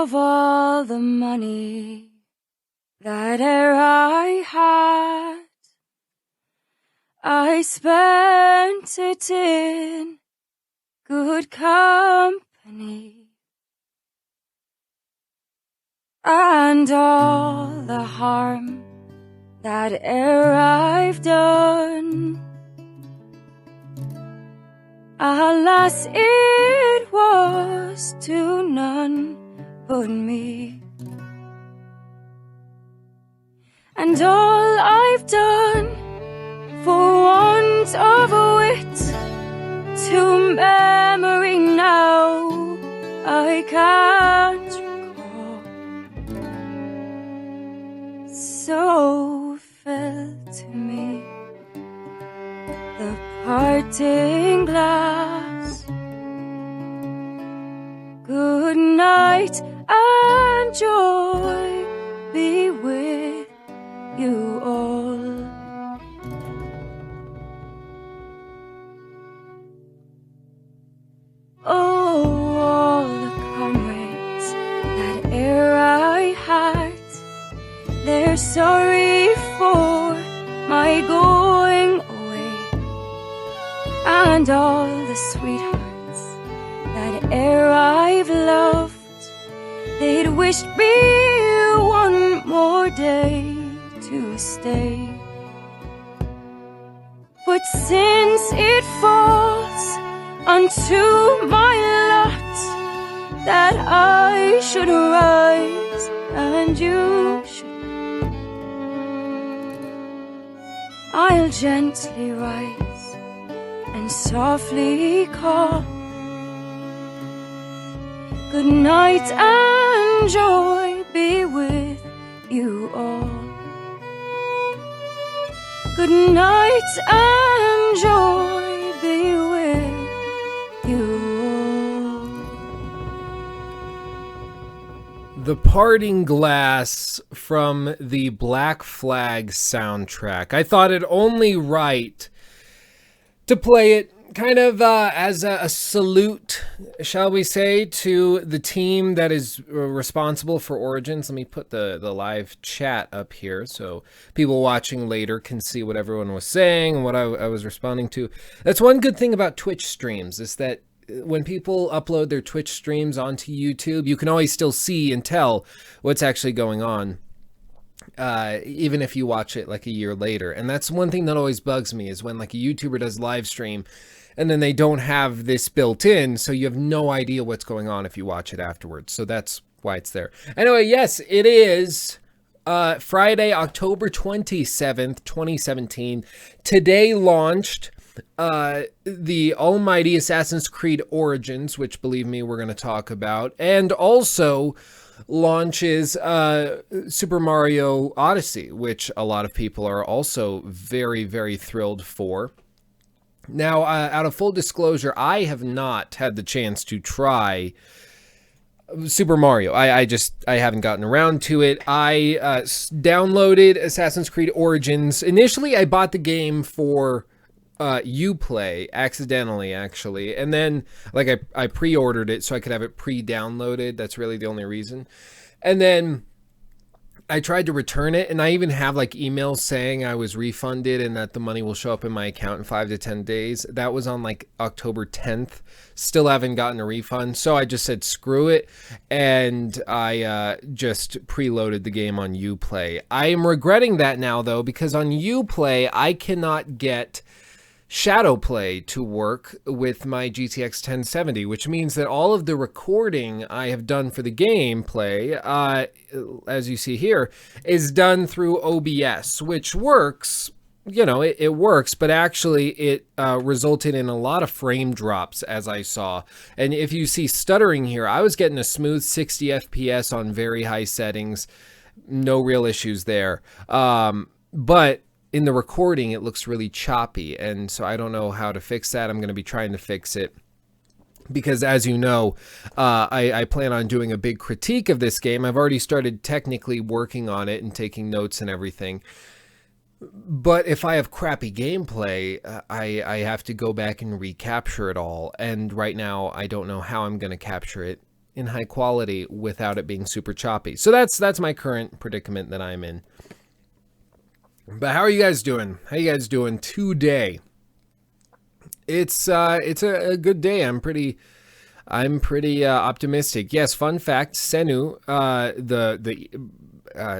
of all the money that e'er I had, I spent it in good company, and all the harm that e'er I've done, alas, it was to none but me. And all I've done, for want of wit, to memory now I can't recall. So fell to me the parting glass. Good night and joy be with you all. Oh, all the comrades that e'er I had, they're sorry for my going away, and all the sweethearts that e'er I've loved, they'd wished me one more day to stay. But since it falls unto my lot that I should rise and you should, I'll gently rise and softly call. Good night and joy be with you all. Good night and joy be with you all. The Parting Glass from the Black Flag soundtrack. I thought it only right to play it kind of as a salute, shall we say, to the team that is responsible for Origins. Let me put the live chat up here so people watching later can see what everyone was saying and what I was responding to. That's one good thing about Twitch streams, is that when people upload their Twitch streams onto YouTube, you can always still see and tell what's actually going on, even if you watch it like a year later. And that's one thing that always bugs me, is when like a YouTuber does live stream and then they don't have this built in, so you have no idea what's going on if you watch it afterwards. So that's why it's there. Anyway, yes, it is Friday, October 27th, 2017. Today launched the almighty Assassin's Creed Origins, which, believe me, we're going to talk about, and also launches Super Mario Odyssey, which a lot of people are also very, very thrilled for. Now, out of full disclosure, I have not had the chance to try Super Mario. I haven't gotten around to it. I downloaded Assassin's Creed Origins. Initially, I bought the game for Uplay, accidentally, actually. And then, like, I pre-ordered it so I could have it pre-downloaded. That's really the only reason. And then I tried to return it, and I even have like emails saying I was refunded and that the money will show up in my account in 5 to 10 days. That was on like October 10th. Still haven't gotten a refund. So I just said, screw it. And I just preloaded the game on Uplay. I am regretting that now though, because on Uplay, I cannot get Shadowplay to work with my GTX 1070, which means that all of the recording I have done for the gameplay, as you see here, is done through OBS, which works. You know, it works, but actually it resulted in a lot of frame drops, as I saw. And if you see stuttering here, I was getting a smooth 60 FPS on very high settings. No real issues there. But in the recording, it looks really choppy, and so I don't know how to fix that. I'm going to be trying to fix it because, as you know, I plan on doing a big critique of this game. I've already started technically working on it and taking notes and everything. But if I have crappy gameplay, I have to go back and recapture it all. And right now, I don't know how I'm going to capture it in high quality without it being super choppy. So that's my current predicament that I'm in. But how are you guys doing? How you guys doing today? It's a good day. I'm pretty optimistic. Yes, fun fact, Senu,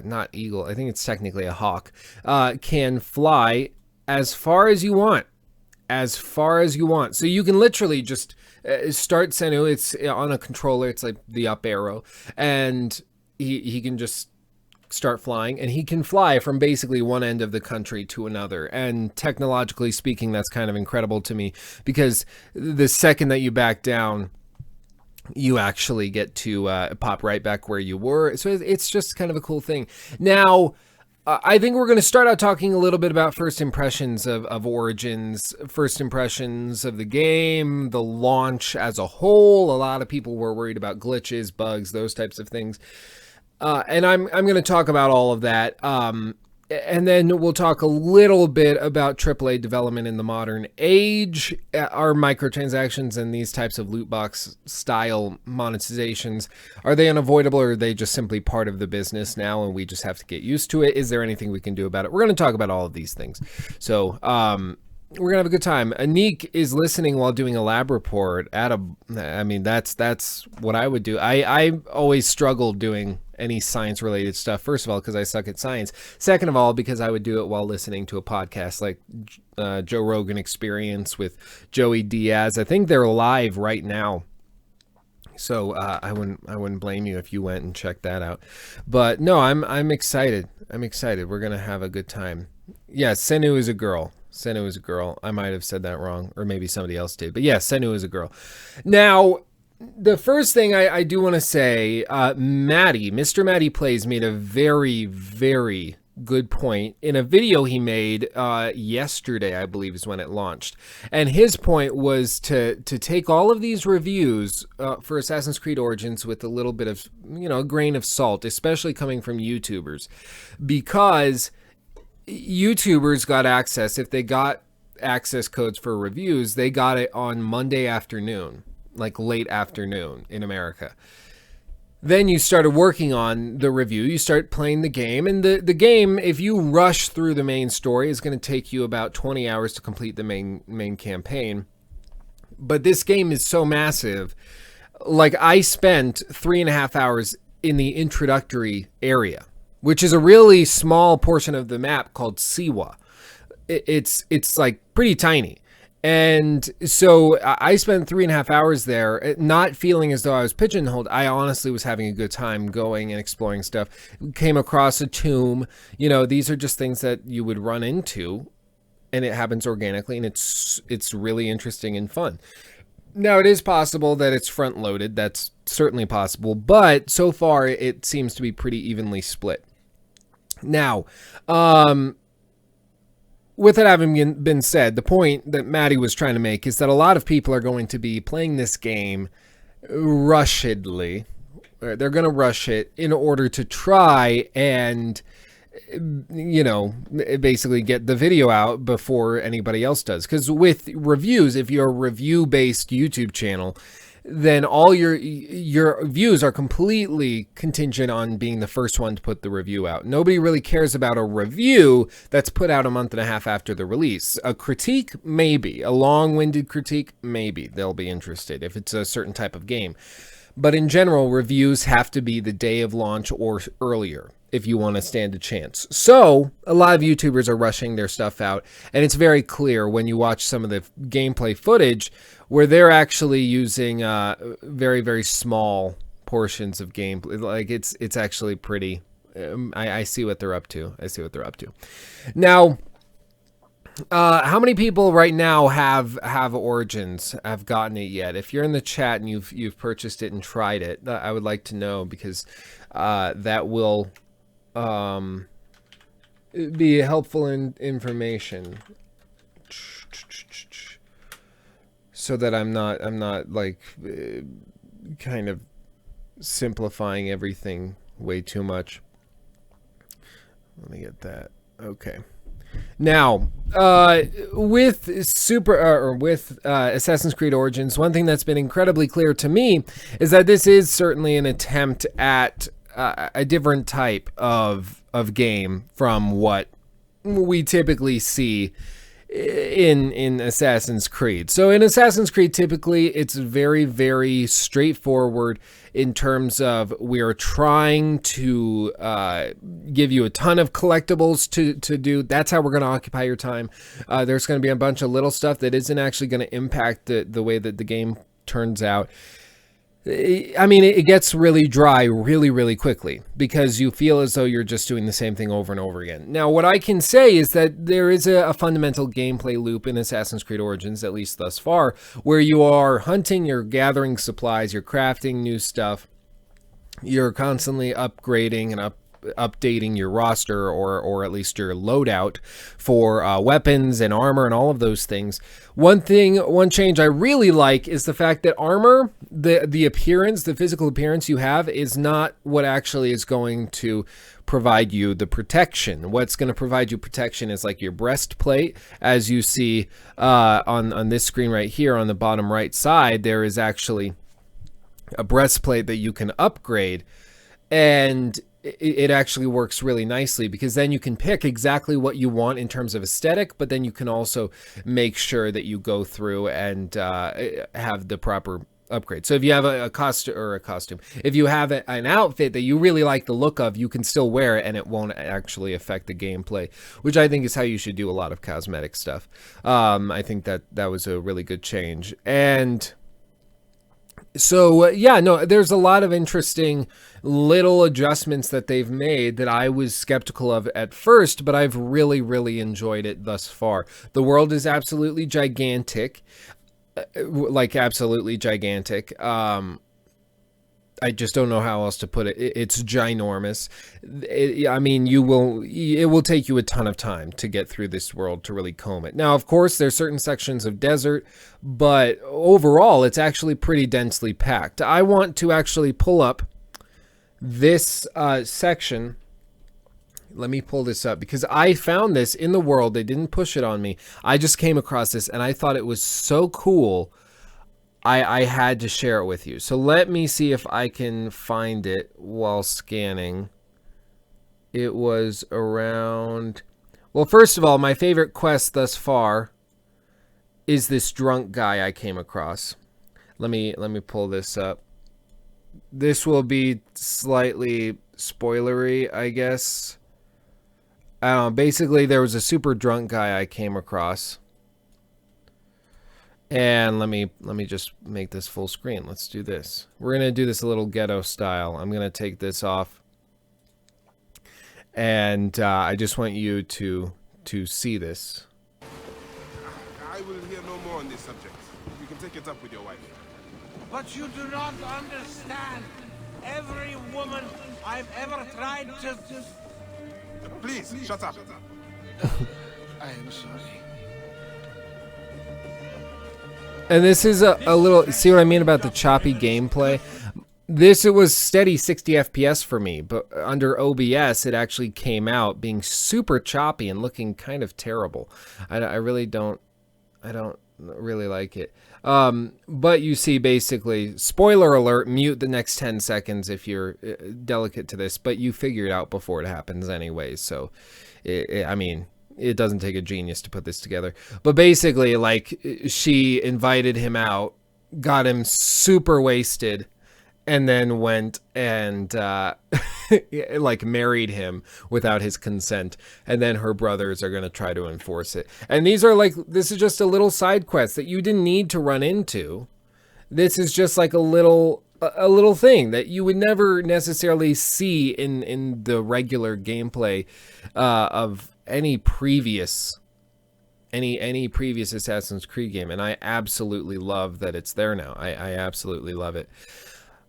not eagle, I think it's technically a hawk, can fly as far as you want. As far as you want. So you can literally just start Senu. It's on a controller. It's like the up arrow. And he can just start flying. And he can fly from basically one end of the country to another. And technologically speaking, that's kind of incredible to me. Because the second that you back down, you actually get to pop right back where you were. So it's just kind of a cool thing. Now, I think we're going to start out talking a little bit about first impressions of Origins, first impressions of the game, the launch as a whole. A lot of people were worried about glitches, bugs, those types of things. And I'm going to talk about all of that. And then we'll talk a little bit about AAA development in the modern age, are microtransactions and these types of loot box style monetizations. Are they unavoidable, or are they just simply part of the business now and we just have to get used to it? Is there anything we can do about it? We're going to talk about all of these things. So, we're gonna have a good time. Anik is listening while doing a lab report I mean, that's what I would do. I always struggled doing any science related stuff. First of all, because I suck at science. Second of all, because I would do it while listening to a podcast like Joe Rogan Experience with Joey Diaz. I think they're live right now. So I wouldn't blame you if you went and checked that out. But no, I'm excited. I'm excited. We're gonna have a good time. Yeah, Senu is a girl. Senu is a girl. I might have said that wrong, or maybe somebody else did. But yeah, Senu is a girl. Now, the first thing I do want to say, Mr. Matty Plays made a very, very good point in a video he made yesterday, I believe is when it launched. And his point was to take all of these reviews for Assassin's Creed Origins with a little bit of, a grain of salt, especially coming from YouTubers, because YouTubers got access. If they got access codes for reviews, they got it on Monday afternoon, like late afternoon in America. Then you started working on the review. You start playing the game, and the game, if you rush through the main story, is going to take you about 20 hours to complete the main campaign. But this game is so massive. Like, I spent 3.5 hours in the introductory area, which is a really small portion of the map called Siwa. It's like pretty tiny. And so I spent 3.5 hours there, not feeling as though I was pigeonholed. I honestly was having a good time going and exploring stuff. Came across a tomb. These are just things that you would run into, and it happens organically, and it's really interesting and fun. Now, it is possible that it's front-loaded. That's certainly possible. But so far, it seems to be pretty evenly split. Now, with that having been said, the point that Maddie was trying to make is that a lot of people are going to be playing this game rushedly. They're going to rush it in order to try and, basically get the video out before anybody else does. Because with reviews, if you're a review-based YouTube channel, then all your views are completely contingent on being the first one to put the review out. Nobody really cares about a review that's put out a month and a half after the release. A critique, maybe. A long-winded critique, maybe. They'll be interested if it's a certain type of game. But in general, reviews have to be the day of launch or earlier if you want to stand a chance. So a lot of YouTubers are rushing their stuff out, and it's very clear when you watch some of the gameplay footage where they're actually using very, very small portions of gameplay. Like, it's actually pretty. I see what they're up to. Now, how many people right now have Origins, have gotten it yet? If you're in the chat and you've purchased it and tried it, I would like to know, because that will be helpful information, so that I'm not like kind of simplifying everything way too much. Let me get that. Okay. Now, with Assassin's Creed Origins, one thing that's been incredibly clear to me is that this is certainly an attempt at a different type of game from what we typically see in Assassin's Creed. So in Assassin's Creed, typically it's very, very straightforward in terms of we're trying to give you a ton of collectibles to do. That's how we're going to occupy your time. There's going to be a bunch of little stuff that isn't actually going to impact the way that the game turns out. I mean, it gets really dry really, really quickly because you feel as though you're just doing the same thing over and over again. Now, what I can say is that there is a fundamental gameplay loop in Assassin's Creed Origins, at least thus far, where you are hunting, you're gathering supplies, you're crafting new stuff, you're constantly upgrading and updating your roster or at least your loadout for weapons and armor and all of those things. One change I really like is the fact that armor, the appearance, the physical appearance you have is not what actually is going to provide you the protection. What's going to provide you protection is like your breastplate. As you see on this screen right here on the bottom right side, there is actually a breastplate that you can upgrade, and it actually works really nicely because then you can pick exactly what you want in terms of aesthetic, but then you can also make sure that you go through and have the proper upgrade. So if you have a costume, if you have an outfit that you really like the look of, you can still wear it and it won't actually affect the gameplay, which I think is how you should do a lot of cosmetic stuff. I think that was a really good change. And so, yeah, no, there's a lot of interesting little adjustments that they've made that I was skeptical of at first, but I've really, really enjoyed it thus far. The world is absolutely gigantic, like absolutely gigantic. I just don't know how else to put it. It's ginormous. I mean, it will take you a ton of time to get through this world to really comb it. Now, of course, there's certain sections of desert, but overall, it's actually pretty densely packed. I want to actually pull up this section. Let me pull this up because I found this in the world. They didn't push it on me. I just came across this and I thought it was so cool. I had to share it with you. So let me see if I can find it while scanning. It was around... Well, first of all, my favorite quest thus far is this drunk guy I came across. Let me pull this up. This will be slightly spoilery, I guess. I don't know. Basically, there was a super drunk guy I came across. And let me just make this full screen. Let's do this. We're going to do this a little ghetto style. I'm going to take this off. And I just want you to see this. I will hear no more on this subject. You can take it up with your wife. But you do not understand. Every woman I've ever tried to... Please, shut up. I am sorry. And this is a little, see what I mean about the choppy gameplay? It was steady 60 FPS for me, but under OBS, it actually came out being super choppy and looking kind of terrible. I don't really like it. But you see, basically, spoiler alert, mute the next 10 seconds if you're delicate to this, but you figure it out before it happens anyway, so, I mean... It doesn't take a genius to put this together. But basically, like, she invited him out, got him super wasted, and then went and, like, married him without his consent. And then her brothers are going to try to enforce it. And this is just a little side quest that you didn't need to run into. This is just like a little thing that you would never necessarily see in the regular gameplay of any previous Assassin's Creed game, and I absolutely love that it's there now. I absolutely love it.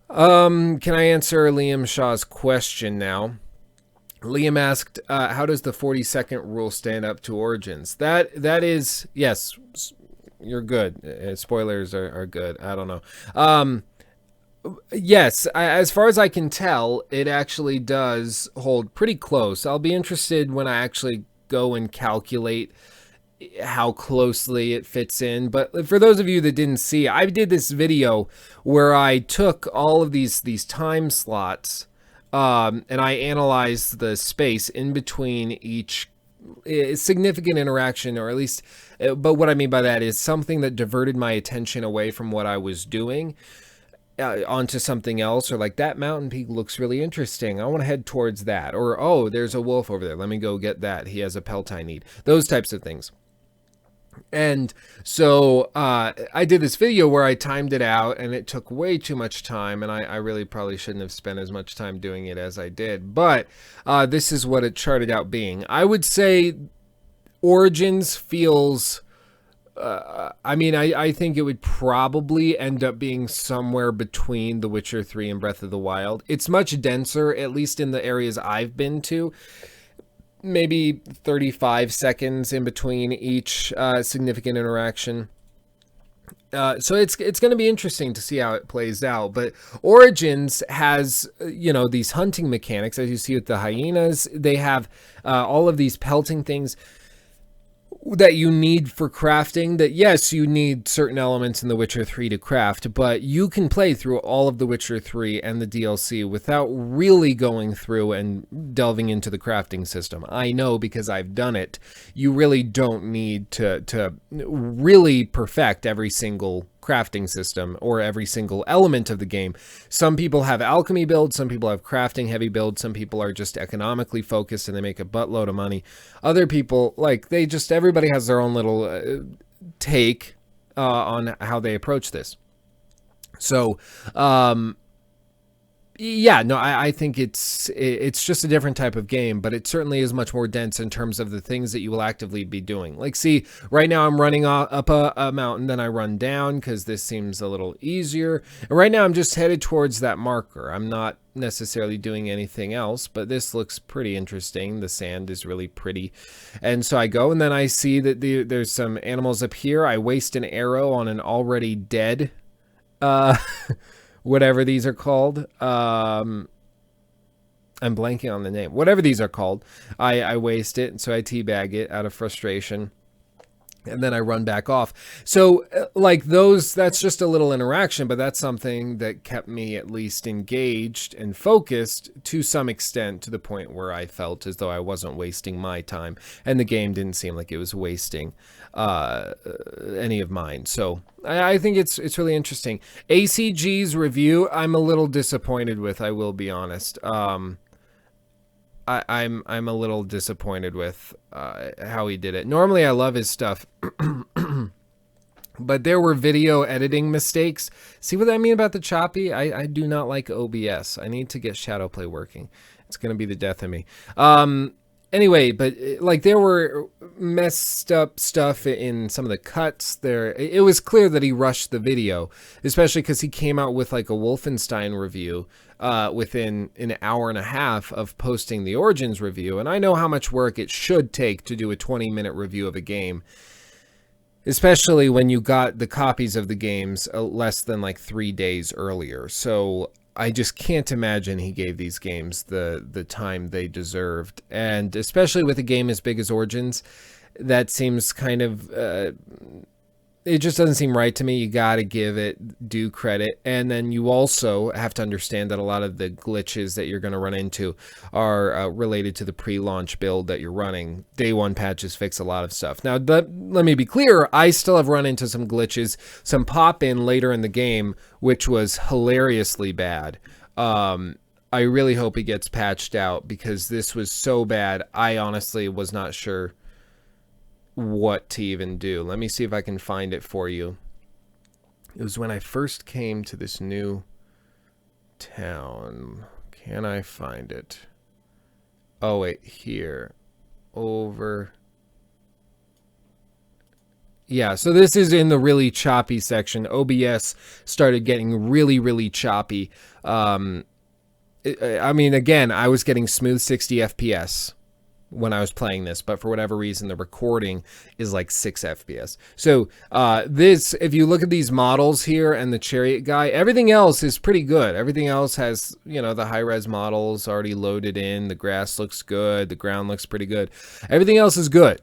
Can I answer Liam Shaw's question now? Liam asked, how does the 40-second rule stand up to Origins? That is, yes, you're good. Spoilers are good. I don't know. Yes, as far as I can tell, it actually does hold pretty close. I'll be interested when I actually go and calculate how closely it fits in. But for those of you that didn't see, I did this video where I took all of these time slots and I analyzed the space in between each significant interaction, or at least, but what I mean by that is something that diverted my attention away from what I was doing onto something else, or like, that mountain peak looks really interesting, I want to head towards that, or oh, there's a wolf over there, let me go get that, he has a pelt I need, those types of things. And so I did this video where I timed it out, and it took way too much time, and I really probably shouldn't have spent as much time doing it as I did, but this is what it charted out being. I would say Origins feels, I mean, I think it would probably end up being somewhere between The Witcher 3 and Breath of the Wild. It's much denser, at least in the areas I've been to. Maybe 35 seconds in between each significant interaction. So it's going to be interesting to see how it plays out. But Origins has, you know, these hunting mechanics, as you see with the hyenas. They have all of these pelting things that you need for crafting, that yes, you need certain elements in The Witcher 3 to craft, but you can play through all of The Witcher 3 and the DLC without really going through and delving into the crafting system. I know, because I've done it. You really don't need to really perfect every single crafting system or every single element of the game. Some people have alchemy builds, some people have crafting heavy builds, some people are just economically focused and they make a buttload of money. Other people, like, everybody has their own little take on how they approach this. So yeah, no, I think it's just a different type of game, but it certainly is much more dense in terms of the things that you will actively be doing. Like, see, right now I'm running up a mountain, then I run down because this seems a little easier. And right now I'm just headed towards that marker. I'm not necessarily doing anything else, but this looks pretty interesting. The sand is really pretty. And so I go, and then I see that there's some animals up here. I waste an arrow on an already dead whatever these are called. I'm blanking on the name. Whatever these are called, I waste it, and so I teabag it out of frustration, and then I run back off. So like those, that's just a little interaction, but that's something that kept me at least engaged and focused to some extent, to the point where I felt as though I wasn't wasting my time, and the game didn't seem like it was wasting any of mine. So I think it's really interesting. ACG's review, I'm a little disappointed with, I will be honest. I'm a little disappointed with how he did it. Normally I love his stuff, but there were video editing mistakes. See what I mean about the choppy? I do not like OBS. I need to get Shadowplay working. It's going to be the death of me. Anyway, but like there were messed up stuff in some of the cuts there. It was clear that he rushed the video, especially because he came out with like a Wolfenstein review within an hour and a half of posting the Origins review. And I know how much work it should take to do a 20-minute review of a game, especially when you got the copies of the games less than like 3 days earlier. So I just can't imagine he gave these games the time they deserved. And especially with a game as big as Origins, that seems kind of, it just doesn't seem right to me. You got to give it due credit. And then you also have to understand that a lot of the glitches that you're going to run into are related to the pre-launch build that you're running. Day one patches fix a lot of stuff. Now, let me be clear. I still have run into some glitches, some pop-in later in the game, which was hilariously bad. I really hope it gets patched out, because this was so bad. I honestly was not sure what to even do. Let me see if I can find it for you. It was when I first came to this new town. Can I find it? Oh wait, here. Over. Yeah, so this is in the really choppy section. OBS started getting really choppy. I mean, again, I was getting smooth 60 FPS. when I was playing this, but for whatever reason, the recording is like 6 FPS. So this, if you look at these models here and the chariot guy, everything else is pretty good. Everything else has, you know, the high-res models already loaded in. The grass looks good. The ground looks pretty good. Everything else is good.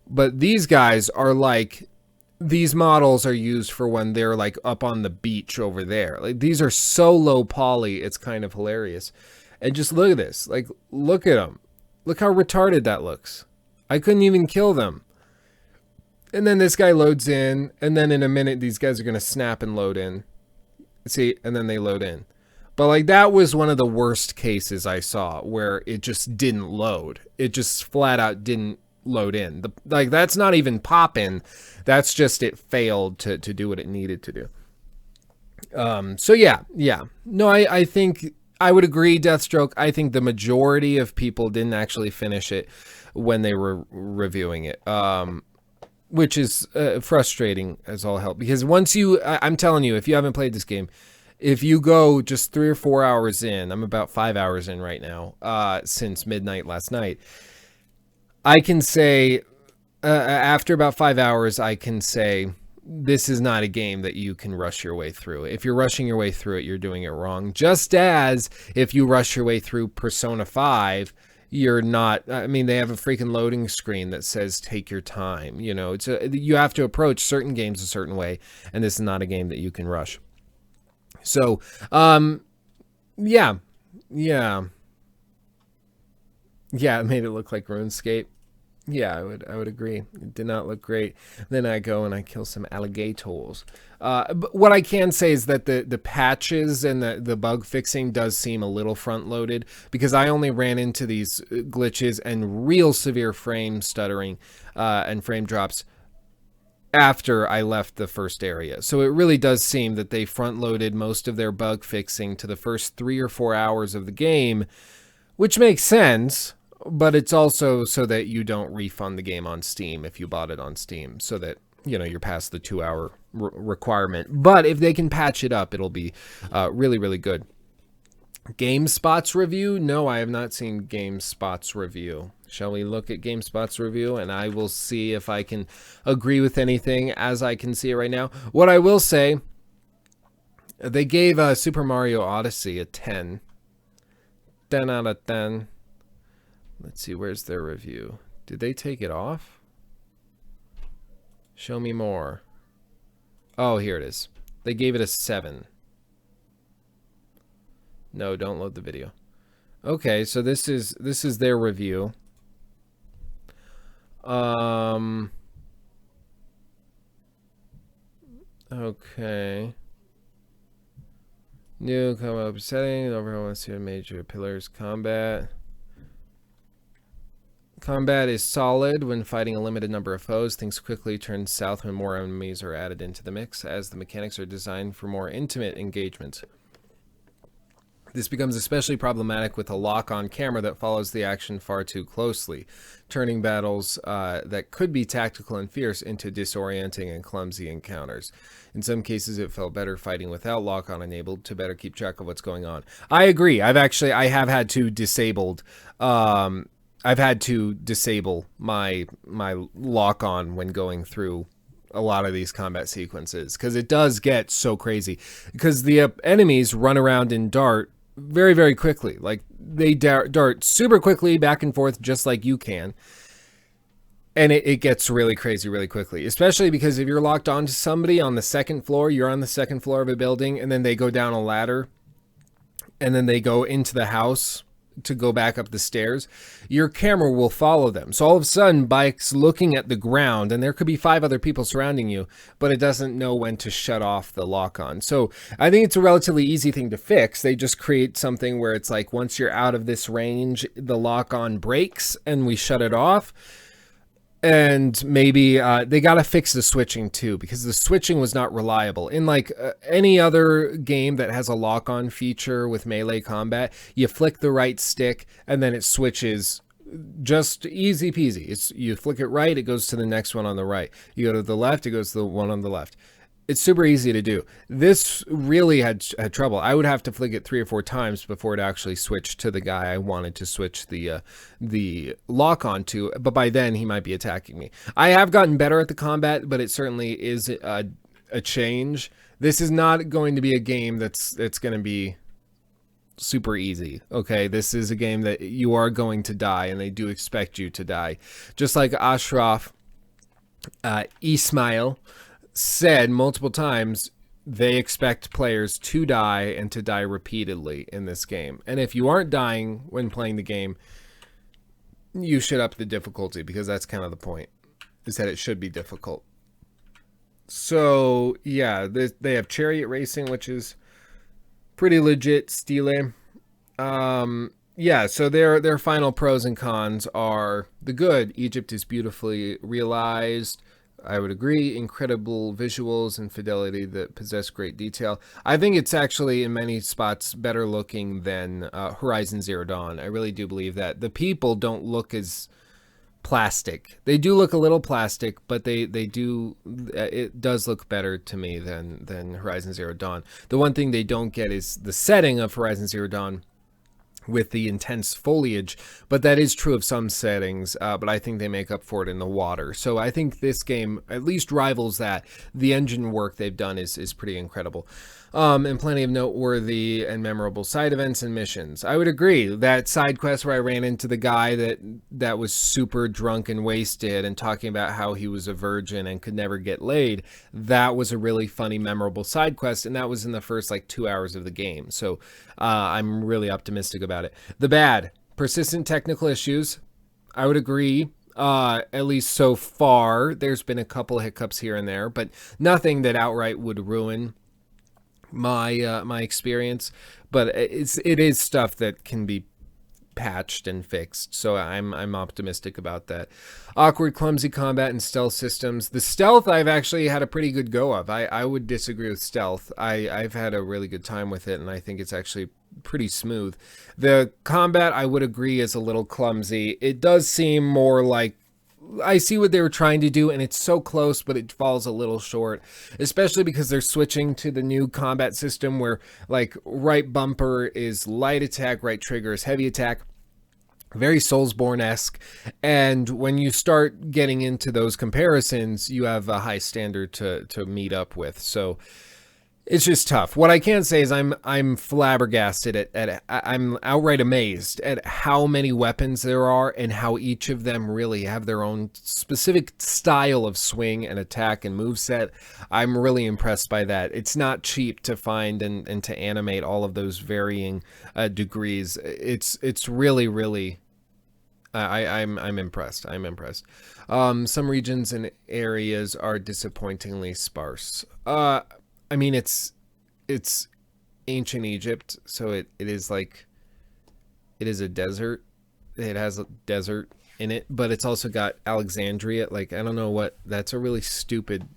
But these guys are like, these models are used for when they're like up on the beach over there. Like, these are so low poly, it's kind of hilarious. And just look at this. Like, look at them. Look how retarded that looks. I couldn't even kill them. And then this guy loads in, and then in a minute, these guys are going to snap and load in. See, and then they load in. But like, that was one of the worst cases I saw, where it just didn't load. It just flat out didn't load in. Like, that's not even popping. That's just it failed to do what it needed to do. So yeah. No, I think I would agree, Deathstroke. I think the majority of people didn't actually finish it when they were reviewing it, which is frustrating as all hell. Because once I'm telling you, if you haven't played this game, if you go just 3 or 4 hours in, I'm about 5 hours in right now, since midnight last night, I can say, after about 5 hours, I can say, this is not a game that you can rush your way through. If you're rushing your way through it, you're doing it wrong. Just as if you rush your way through Persona 5, you're not, I mean, they have a freaking loading screen that says take your time. You know, you have to approach certain games a certain way, and this is not a game that you can rush. So, yeah, it made it look like RuneScape. Yeah, I would agree. It did not look great. Then I go and I kill some alligators. But what I can say is that the patches and the bug fixing does seem a little front loaded, because I only ran into these glitches and real severe frame stuttering and frame drops after I left the first area. So it really does seem that they front loaded most of their bug fixing to the first 3 or 4 hours of the game, which makes sense. But it's also so that you don't refund the game on Steam if you bought it on Steam, so that, you know, you're past the 2-hour requirement. But if they can patch it up, it'll be really, really good. GameSpot's review? No, I have not seen GameSpot's review. Shall we look at GameSpot's review, and I will see if I can agree with anything as I can see it right now. What I will say, they gave Super Mario Odyssey a 10. 10 out of 10. Let's see, where's their review? Did they take it off? Show me more. Oh, here it is. They gave it a 7. No, don't load the video. Okay, so this is their review. Okay. New combat setting. Overall, let's see major pillars. Combat. Combat is solid when fighting a limited number of foes. Things quickly turn south when more enemies are added into the mix, as the mechanics are designed for more intimate engagement. This becomes especially problematic with a lock-on camera that follows the action far too closely, turning battles that could be tactical and fierce into disorienting and clumsy encounters. In some cases, it felt better fighting without lock-on enabled to better keep track of what's going on. I agree. I have had to I've had to disable my lock-on when going through a lot of these combat sequences, because it does get so crazy. Because the enemies run around and dart very, very quickly. Like, they dart super quickly back and forth just like you can. And it gets really crazy really quickly, especially because if you're locked onto somebody on the second floor, you're on the second floor of a building, and then they go down a ladder, and then they go into the house to go back up the stairs, your camera will follow them. So all of a sudden, Bike's looking at the ground, and there could be 5 other people surrounding you, but it doesn't know when to shut off the lock-on. So I think it's a relatively easy thing to fix. They just create something where it's like, once you're out of this range, the lock-on breaks, and we shut it off. And maybe they got to fix the switching too, because the switching was not reliable. In like any other game that has a lock-on feature with melee combat, you flick the right stick and then it switches just easy peasy. You flick it right, it goes to the next one on the right. You go to the left, it goes to the one on the left. It's super easy to do. This really had trouble. I would have to flick it 3 or 4 times before it actually switched to the guy I wanted to switch the lock onto. But by then, he might be attacking me. I have gotten better at the combat, but it certainly is a change. This is not going to be a game that's going to be super easy. Okay, this is a game that you are going to die, and they do expect you to die. Just like Ashraf Ismail said multiple times, they expect players to die and to die repeatedly in this game. And if you aren't dying when playing the game, you should up the difficulty, because that's kind of the point, is that it should be difficult. So yeah, they have chariot racing, which is pretty legit stile. Yeah, so their final pros and cons are the good. Egypt is beautifully realized. I would agree. Incredible visuals and fidelity that possess great detail. I think it's actually in many spots better looking than Horizon Zero Dawn. I really do believe that. The people don't look as plastic. They do look a little plastic, but they do, it does look better to me than Horizon Zero Dawn. The one thing they don't get is the setting of Horizon Zero Dawn with the intense foliage, but that is true of some settings, but I think they make up for it in the water. So I think this game at least rivals that. The engine work they've done is pretty incredible. And plenty of noteworthy and memorable side events and missions. I would agree. That side quest where I ran into the guy that was super drunk and wasted and talking about how he was a virgin and could never get laid, that was a really funny, memorable side quest, and that was in the first like 2 hours of the game. So I'm really optimistic about it. The bad, persistent technical issues. I would agree. At least so far, there's been a couple hiccups here and there, but nothing that outright would ruin my experience. But it is stuff that can be patched and fixed, so I'm optimistic about that. Awkward, clumsy combat and stealth systems. The stealth I've actually had a pretty good go of. I would disagree with stealth. I've had a really good time with it, and I think it's actually pretty smooth. The combat, I would agree, is a little clumsy. It does seem more like, I see what they were trying to do, and it's so close, but it falls a little short, especially because they're switching to the new combat system where like right bumper is light attack, right trigger is heavy attack. Very Soulsborne-esque, and when you start getting into those comparisons, you have a high standard to meet up with. So it's just tough. What I can say is I'm flabbergasted I'm outright amazed at how many weapons there are and how each of them really have their own specific style of swing and attack and moveset. I'm really impressed by that. It's not cheap to find and to animate all of those varying degrees. It's really I'm impressed. I'm impressed. Some regions and areas are disappointingly sparse. I mean, it's ancient Egypt, so it is like, it is a desert. It has a desert in it, but it's also got Alexandria. Like, I don't know what, that's a really stupid,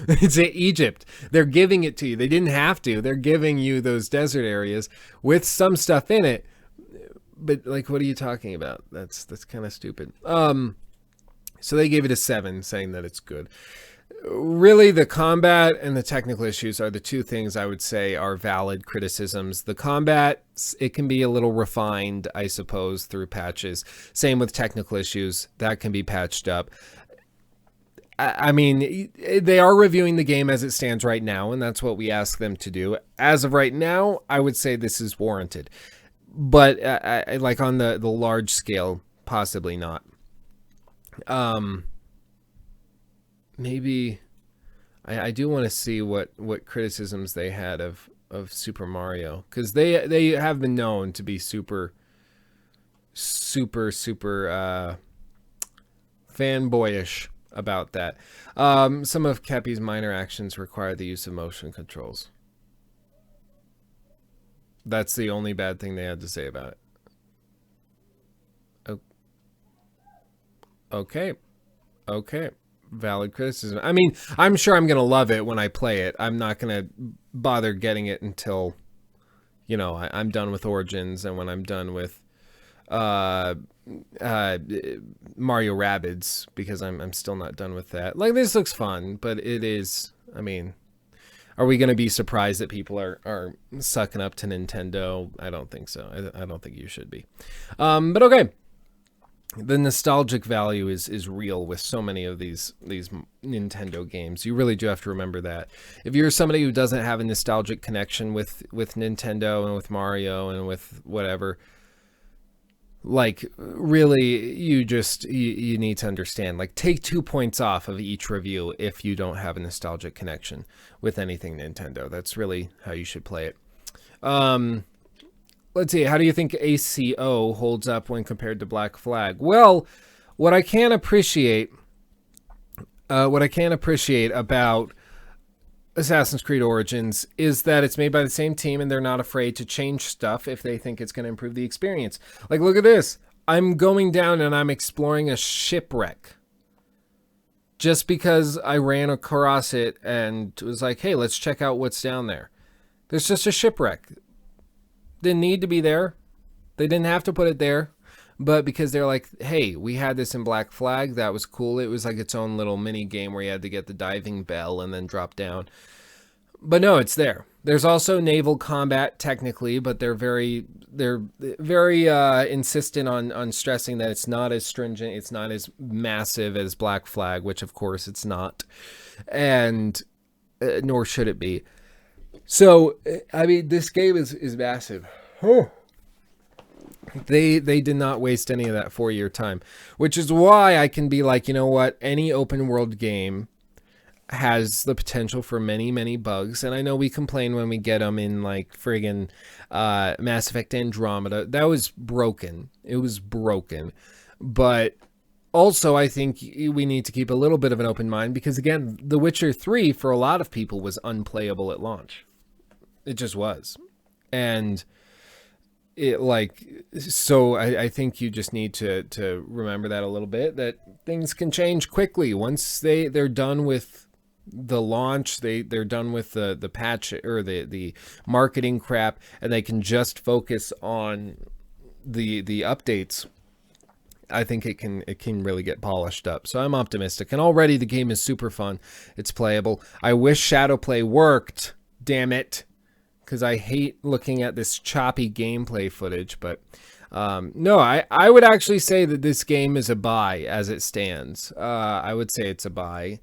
it's Egypt. They're giving it to you. They didn't have to. They're giving you those desert areas with some stuff in it. But like, what are you talking about? That's kind of stupid. So they gave it a 7, saying that it's good. Really, the combat and the technical issues are the two things I would say are valid criticisms. The combat, it can be a little refined, I suppose, through patches. Same with technical issues. That can be patched up. I mean, they are reviewing the game as it stands right now, and that's what we ask them to do. As of right now, I would say this is warranted. But like on the large scale, possibly not. Maybe I do want to see what criticisms they had of Super Mario, because they have been known to be super fanboyish about that. Some of Cappy's minor actions require the use of motion controls. That's the only bad thing they had to say about it. Okay. Valid criticism. I mean, I'm sure I'm going to love it when I play it. I'm not going to bother getting it until, you know, I'm done with Origins and when I'm done with Mario Rabbids, because I'm still not done with that. Like, this looks fun, but it is I mean, are we going to be surprised that people are sucking up to Nintendo? I don't think so. I don't think you should be. But okay. The nostalgic value is real with so many of these Nintendo games. You really do have to remember that. If you're somebody who doesn't have a nostalgic connection with Nintendo and with Mario and with whatever, like, really, you need to understand. Like, take 2 points off of each review if you don't have a nostalgic connection with anything Nintendo. That's really how you should play it. Let's see. How do you think ACO holds up when compared to Black Flag? Well, what I can appreciate about Assassin's Creed Origins is that it's made by the same team and they're not afraid to change stuff if they think it's going to improve the experience. Like, look at this. I'm going down and I'm exploring a shipwreck just because I ran across it and was like, hey, let's check out what's down there. There's just a shipwreck. Didn't need to be there. They didn't have to put it there. But because they're like, hey, we had this in Black Flag. That was cool. It was like its own little mini game where you had to get the diving bell and then drop down. But no, it's there. There's also naval combat technically, but they're very insistent on stressing that it's not as stringent. It's not as massive as Black Flag, which of course it's not. And nor should it be. So, I mean, this game is massive. Oh. They did not waste any of that 4-year time, which is why I can be like, you know what? Any open world game has the potential for many, many bugs. And I know we complain when we get them in like friggin' Mass Effect Andromeda. That was broken. It was broken. But also, I think we need to keep a little bit of an open mind because, again, The Witcher 3 for a lot of people was unplayable at launch. It just was. And it so I think you just need to remember that a little bit, that things can change quickly. Once they're done with the launch, they're done with the patch or the marketing crap, and they can just focus on the updates. I think it can really get polished up. So I'm optimistic. And already the game is super fun. It's playable. I wish Shadowplay worked, damn it, because I hate looking at this choppy gameplay footage. But no, I would actually say that this game is a buy as it stands. I would say it's a buy.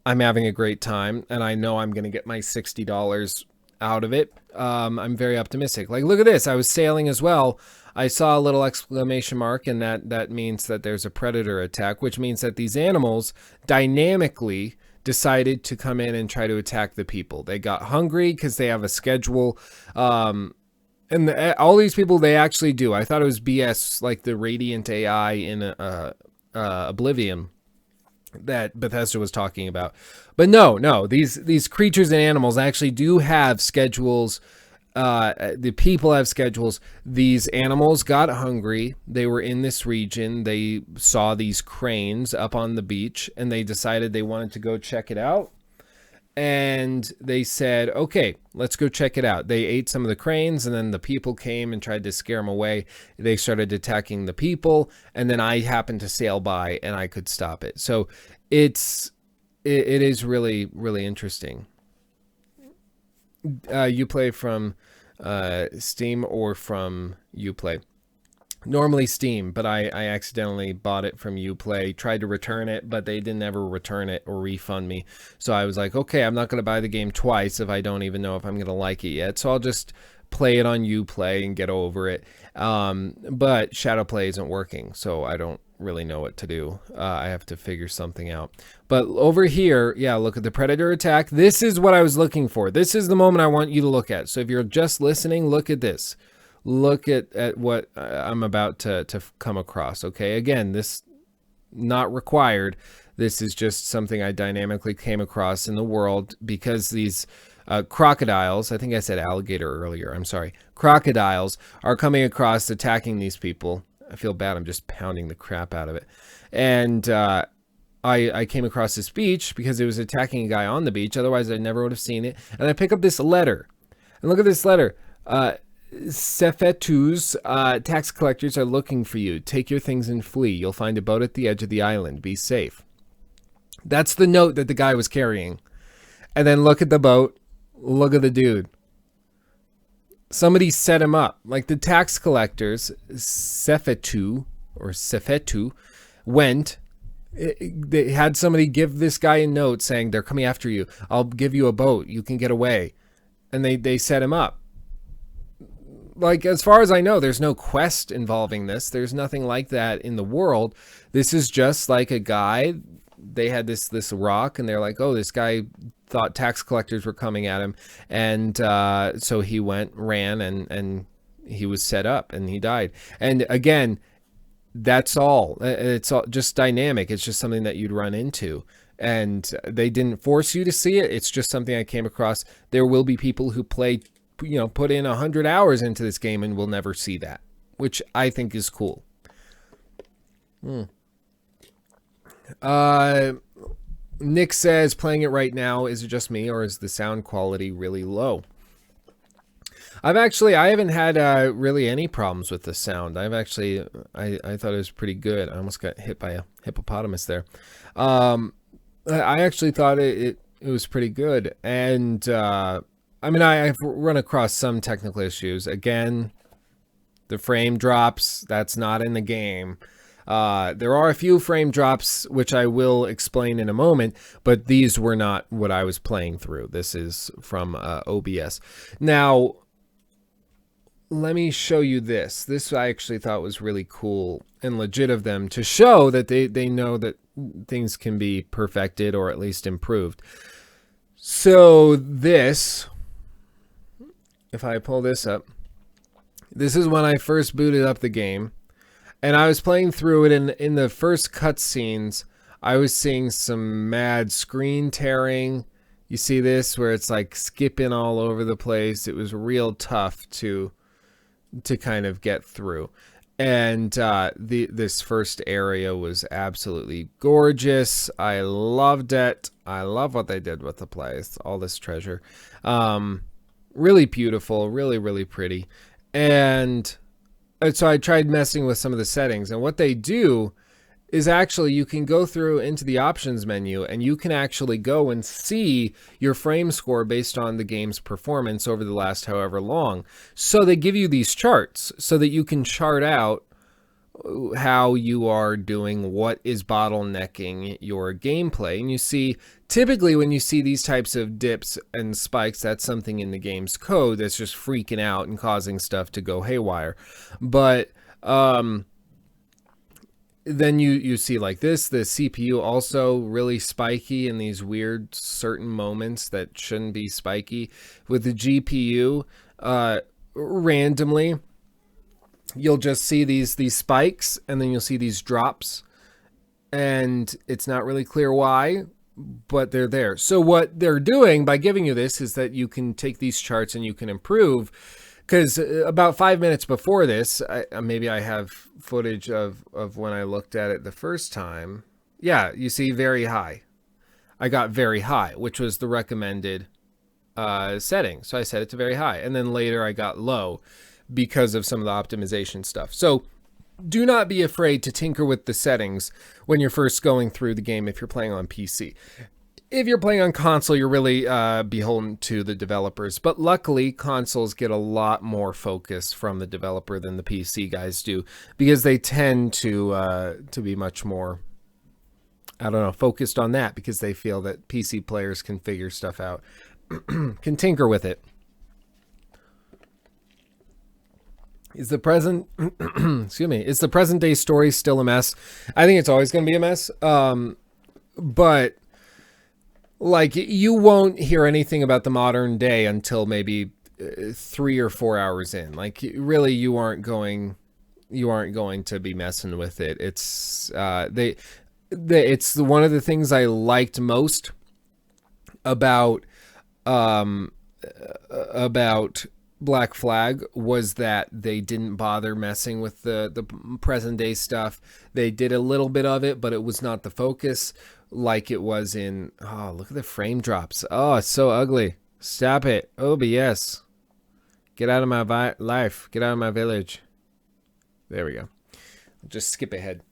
I'm having a great time, and I know I'm going to get my $60 out of it. I'm very optimistic. Like, look at this. I was sailing as well. I saw a little exclamation mark, and that means that there's a predator attack, which means that these animals dynamically decided to come in and try to attack the people. They got hungry because they have a schedule. And all these people, they actually do. I thought it was BS, like the Radiant AI in Oblivion that Bethesda was talking about. But no, these creatures and animals actually do have schedules. The people have schedules. These animals got hungry. They were in this region. They saw these cranes up on the beach, and they decided they wanted to go check it out. And they said, okay, let's go check it out. They ate some of the cranes, and then the people came and tried to scare them away. They started attacking the people, and then I happened to sail by, and I could stop it. So it is really, really interesting. You play from Steam or from Uplay? Normally Steam, but I accidentally bought it from Uplay, tried to return it, but they didn't ever return it or refund me. So I was like, okay, I'm not going to buy the game twice if I don't even know if I'm going to like it yet. So I'll just play it on Uplay and get over it. But Shadowplay isn't working, so I don't really know what to do. I have to figure something out. But over here, yeah, look at the predator attack. This is what I was looking for. This is the moment I want you to look at. So if you're just listening, look at this. Look at what I'm about to come across. Okay, again, this not required. This is just something I dynamically came across in the world because these crocodiles, I think I said alligator earlier, I'm sorry, crocodiles are coming across attacking these people. I feel bad, I'm just pounding the crap out of it. And I came across this beach because it was attacking a guy on the beach, otherwise I never would have seen it. And I pick up this letter, and look at this letter. Sefetu's tax collectors are looking for you. Take your things and flee. You'll find a boat at the edge of the island. Be safe. That's the note that the guy was carrying. And then look at the boat. Look at the dude. Somebody set him up. Like the tax collectors, Sefetu, went. They had somebody give this guy a note saying, they're coming after you. I'll give you a boat. You can get away. And they set him up. Like, as far as I know, there's no quest involving this. There's nothing like that in the world. This is just like a guy. They had this rock, and they're like, oh, this guy thought tax collectors were coming at him. And so he ran, and he was set up, and he died. And again, that's all. It's all just dynamic. It's just something that you'd run into. And they didn't force you to see it. It's just something I came across. There will be people who play, put in 100 hours into this game and will never see that, which I think is cool. Nick says, playing it right now, is it just me or is the sound quality really low? I haven't had really any problems with the sound. I thought it was pretty good. I almost got hit by a hippopotamus there. I actually thought it was pretty good. And I've run across some technical issues. Again, the frame drops, that's not in the game. There are a few frame drops, which I will explain in a moment, but these were not what I was playing through. This is from OBS. Now, let me show you this. This I actually thought was really cool and legit of them to show that they know that things can be perfected or at least improved. So this, if I pull this up, this is when I first booted up the game. And I was playing through it, and in the first cutscenes, I was seeing some mad screen tearing. You see this, where it's like skipping all over the place. It was real tough to kind of get through. And this first area was absolutely gorgeous. I loved it. I love what they did with the place. All this treasure. Really beautiful. Really, really pretty. And so I tried messing with some of the settings, and what they do is actually you can go through into the options menu and you can actually go and see your frame score based on the game's performance over the last however long. So they give you these charts so that you can chart out how you are doing, what is bottlenecking your gameplay. And you see, typically when you see these types of dips and spikes, that's something in the game's code that's just freaking out and causing stuff to go haywire. But then you see like this, the CPU also really spiky in these weird certain moments that shouldn't be spiky. With the GPU, randomly, you'll just see these spikes, and then you'll see these drops, and it's not really clear why, but they're there. So what they're doing by giving you this is that you can take these charts and you can improve, because about 5 minutes before this, maybe I have footage of when I looked at it the first time. Yeah, you see very high. I got very high, which was the recommended setting. So I set it to very high, and then later I got low because of some of the optimization stuff. So do not be afraid to tinker with the settings when you're first going through the game if you're playing on PC. If you're playing on console, you're really beholden to the developers. But luckily, consoles get a lot more focus from the developer than the PC guys do, because they tend to be much more, focused on that, because they feel that PC players can figure stuff out, can tinker with it. Is the present, is the present day story still a mess? I think it's always going to be a mess. But like, you won't hear anything about the modern day until maybe 3 or 4 hours in. Like, really, you aren't going to be messing with it. It's it's one of the things I liked most about Black Flag was that they didn't bother messing with the present day stuff. They did a little bit of it, but it was not the focus like it was in, look at the frame drops. Oh, it's so ugly. Stop it. OBS. Get out of my life. Get out of my village. There we go. Just skip ahead.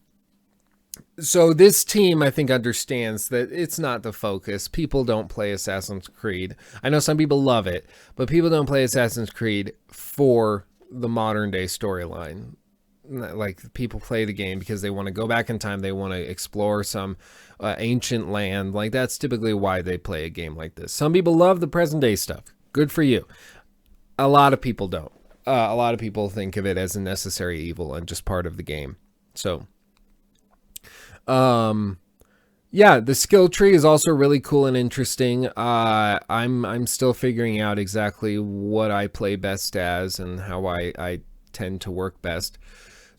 So this team, I think, understands that it's not the focus. People don't play Assassin's Creed. I know some people love it, but people don't play Assassin's Creed for the modern day storyline. Like, people play the game because they want to go back in time. They want to explore some ancient land. Like, that's typically why they play a game like this. Some people love the present day stuff. Good for you. A lot of people don't. A lot of people think of it as a necessary evil and just part of the game. So, yeah, the skill tree is also really cool and interesting. I'm still figuring out exactly what I play best as and how I tend to work best.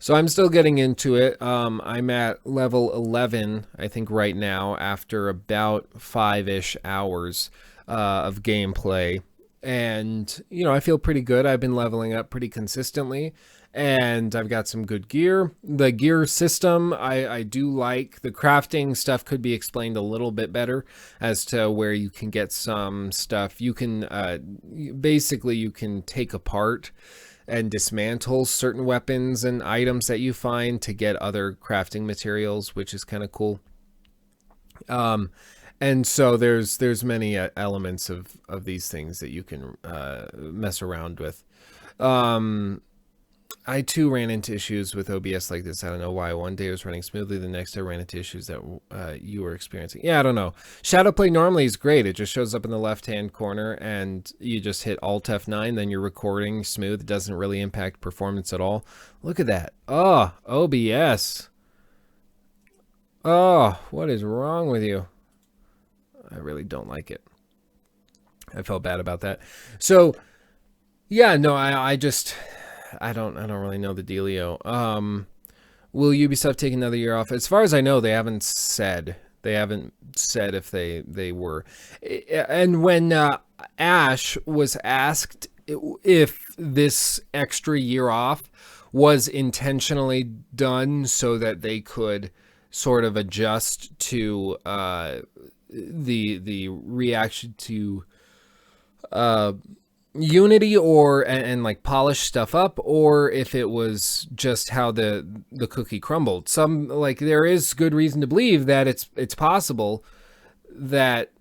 So I'm still getting into it. I'm at level 11, I think, right now, after about 5-ish hours of gameplay. And, you know, I feel pretty good. I've been leveling up pretty consistently, and I've got some good gear. The gear system, I do like. The crafting stuff could be explained a little bit better as to where you can get some stuff. You can, basically, you can take apart and dismantle certain weapons and items that you find to get other crafting materials, which is kind of cool. And so there's many elements of these things that you can mess around with. I too ran into issues with OBS like this. I don't know why. One day it was running smoothly, the next day I ran into issues that you were experiencing. Yeah, I don't know. Shadowplay normally is great. It just shows up in the left-hand corner, and you just hit Alt F9, then you're recording smooth. It doesn't really impact performance at all. Look at that. Oh, OBS. Oh, what is wrong with you? I really don't like it. I felt bad about that. So, yeah, no, I don't really know the dealio. Will Ubisoft take another year off? As far as I know, they haven't said. They haven't said if they were. And when Ash was asked if this extra year off was intentionally done so that they could sort of adjust to the reaction to Unity, or and like polish stuff up, or if it was just how the cookie crumbled. Some, like, there is good reason to believe that it's possible that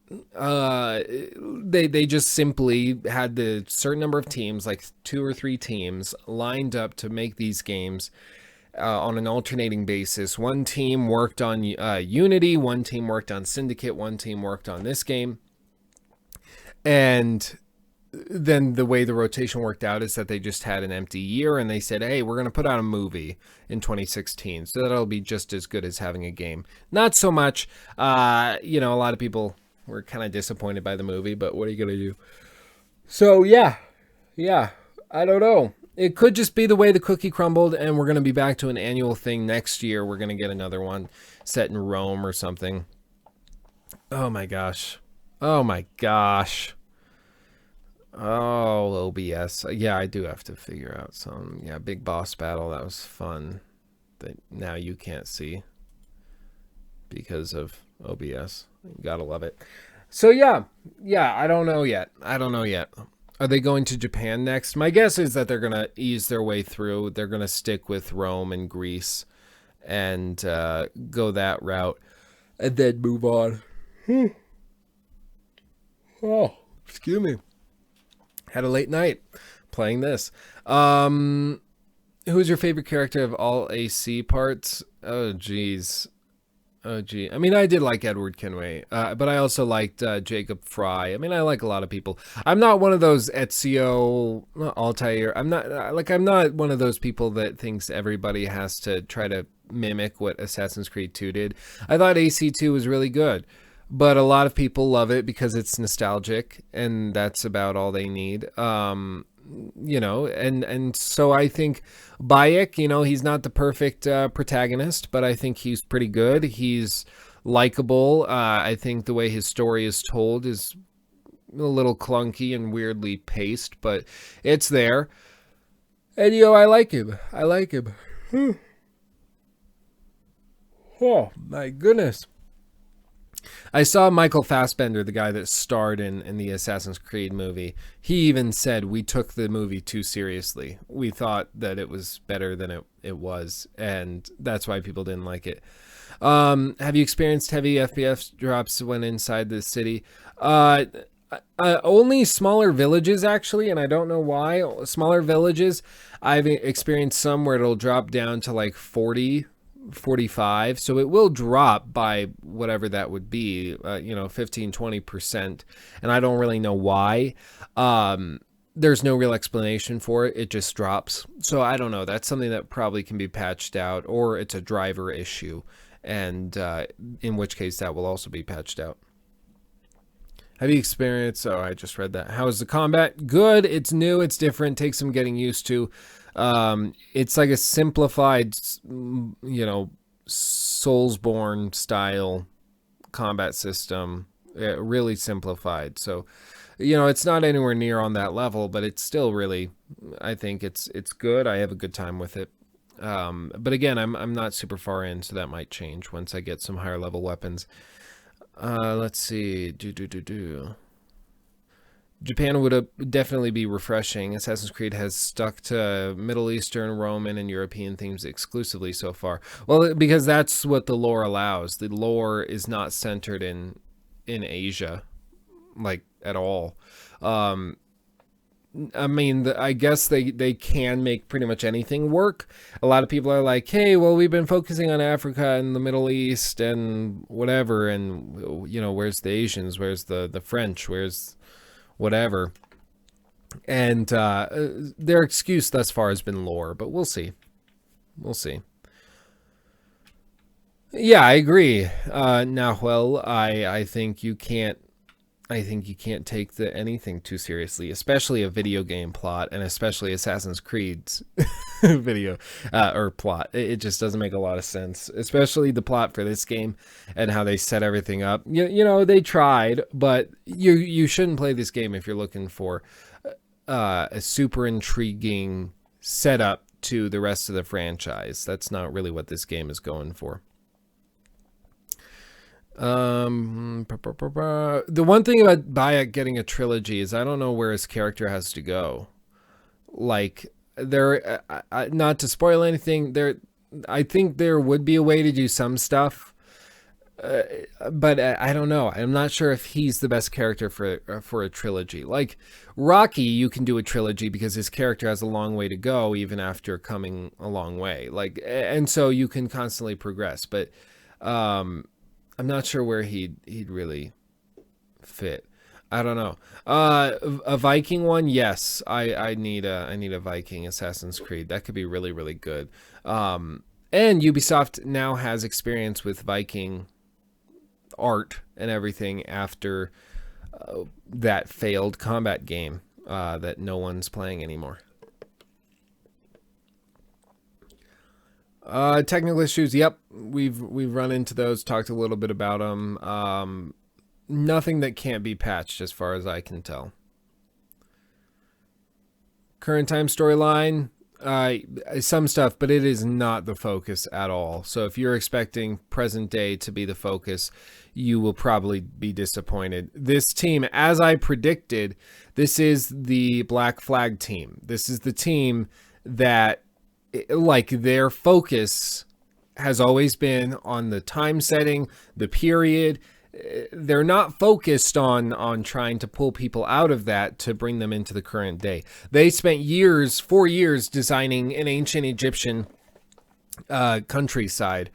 they just simply had the certain number of teams, like 2 or 3 teams, lined up to make these games on an alternating basis. One team worked on Unity, one team worked on Syndicate, one team worked on this game, and then the way the rotation worked out is that they just had an empty year, and they said, hey, we're going to put out a movie in 2016, so that'll be just as good as having a game. Not so much. You know, a lot of people were kind of disappointed by the movie, but what are you going to do? So, yeah, I don't know. It could just be the way the cookie crumbled, and we're going to be back to an annual thing next year. We're going to get another one set in Rome or something. Oh, my gosh. Oh, my gosh. Oh, OBS. Yeah, I do have to figure out some. Yeah, big boss battle. That was fun. That now you can't see because of OBS. You gotta love it. So yeah, I don't know yet. Are they going to Japan next? My guess is that they're gonna ease their way through. They're gonna stick with Rome and Greece and go that route and then move on. Oh, excuse me. Had a late night playing this. Who's your favorite character of all AC parts? Oh, geez. I mean, I did like Edward Kenway, but I also liked Jacob Fry. I mean, I like a lot of people. I'm not one of those Ezio Altair. I'm not one of those people that thinks everybody has to try to mimic what Assassin's Creed 2 did. I thought AC2 was really good. But a lot of people love it because it's nostalgic, and that's about all they need. You know, and so I think Bayek, you know, he's not the perfect protagonist, but I think he's pretty good. He's likable. I think the way his story is told is a little clunky and weirdly paced, but it's there. And, you know, I like him. Oh, my goodness. I saw Michael Fassbender, the guy that starred in the Assassin's Creed movie. He even said we took the movie too seriously. We thought that it was better than it was, and that's why people didn't like it. Have you experienced heavy FPS drops when inside the city? Only smaller villages, actually, and I don't know why. Smaller villages, I've experienced some where it'll drop down to like 40, 45, so it will drop by whatever that would be, 15, 20%, and I don't really know why. There's no real explanation for it. It just drops. So I don't know. That's something that probably can be patched out, or it's a driver issue, and in which case that will also be patched out. Have you experienced... Oh, I just read that. How is the combat? Good. It's new. It's different. Takes some getting used to. It's like a simplified, Soulsborne style combat system. Really simplified. So, it's not anywhere near on that level, but it's still really... I think it's good. I have a good time with it. But again, I'm not super far in, so that might change once I get some higher level weapons. Let's see. Japan would definitely be refreshing. Assassin's Creed has stuck to Middle Eastern, Roman, and European themes exclusively so far. Well, because that's what the lore allows. The lore is not centered in Asia, like, at all. I guess they can make pretty much anything work. A lot of people are like, hey, well, we've been focusing on Africa and the Middle East and whatever, and, where's the Asians? Where's the French? Where's whatever? And their excuse thus far has been lore, but we'll see. We'll see. Yeah, I agree. I think you can't take anything too seriously, especially a video game plot, and especially Assassin's Creed's video or plot. It just doesn't make a lot of sense, especially the plot for this game and how they set everything up. They tried, but you shouldn't play this game if you're looking for a super intriguing setup to the rest of the franchise. That's not really what this game is going for. The one thing about Bayek getting a trilogy is I don't know where his character has to go. Like, not to spoil anything, I think there would be a way to do some stuff, but I don't know. I'm not sure if he's the best character for a trilogy. Like Rocky, you can do a trilogy because his character has a long way to go even after coming a long way. Like, and so you can constantly progress, but I'm not sure where he'd really fit. I don't know. A Viking one, yes. I need a Viking Assassin's Creed. That could be really, really good. And Ubisoft now has experience with Viking art and everything after that failed combat game that no one's playing anymore. Technical issues. Yep. We've run into those, talked a little bit about them. Nothing that can't be patched as far as I can tell. Current time storyline, some stuff, but it is not the focus at all. So if you're expecting present day to be the focus, you will probably be disappointed. This team, as I predicted, this is the Black Flag team. This is the team that, like, their focus has always been on the time setting, the period. They're not focused on trying to pull people out of that to bring them into the current day. They spent 4 years designing an ancient Egyptian countryside.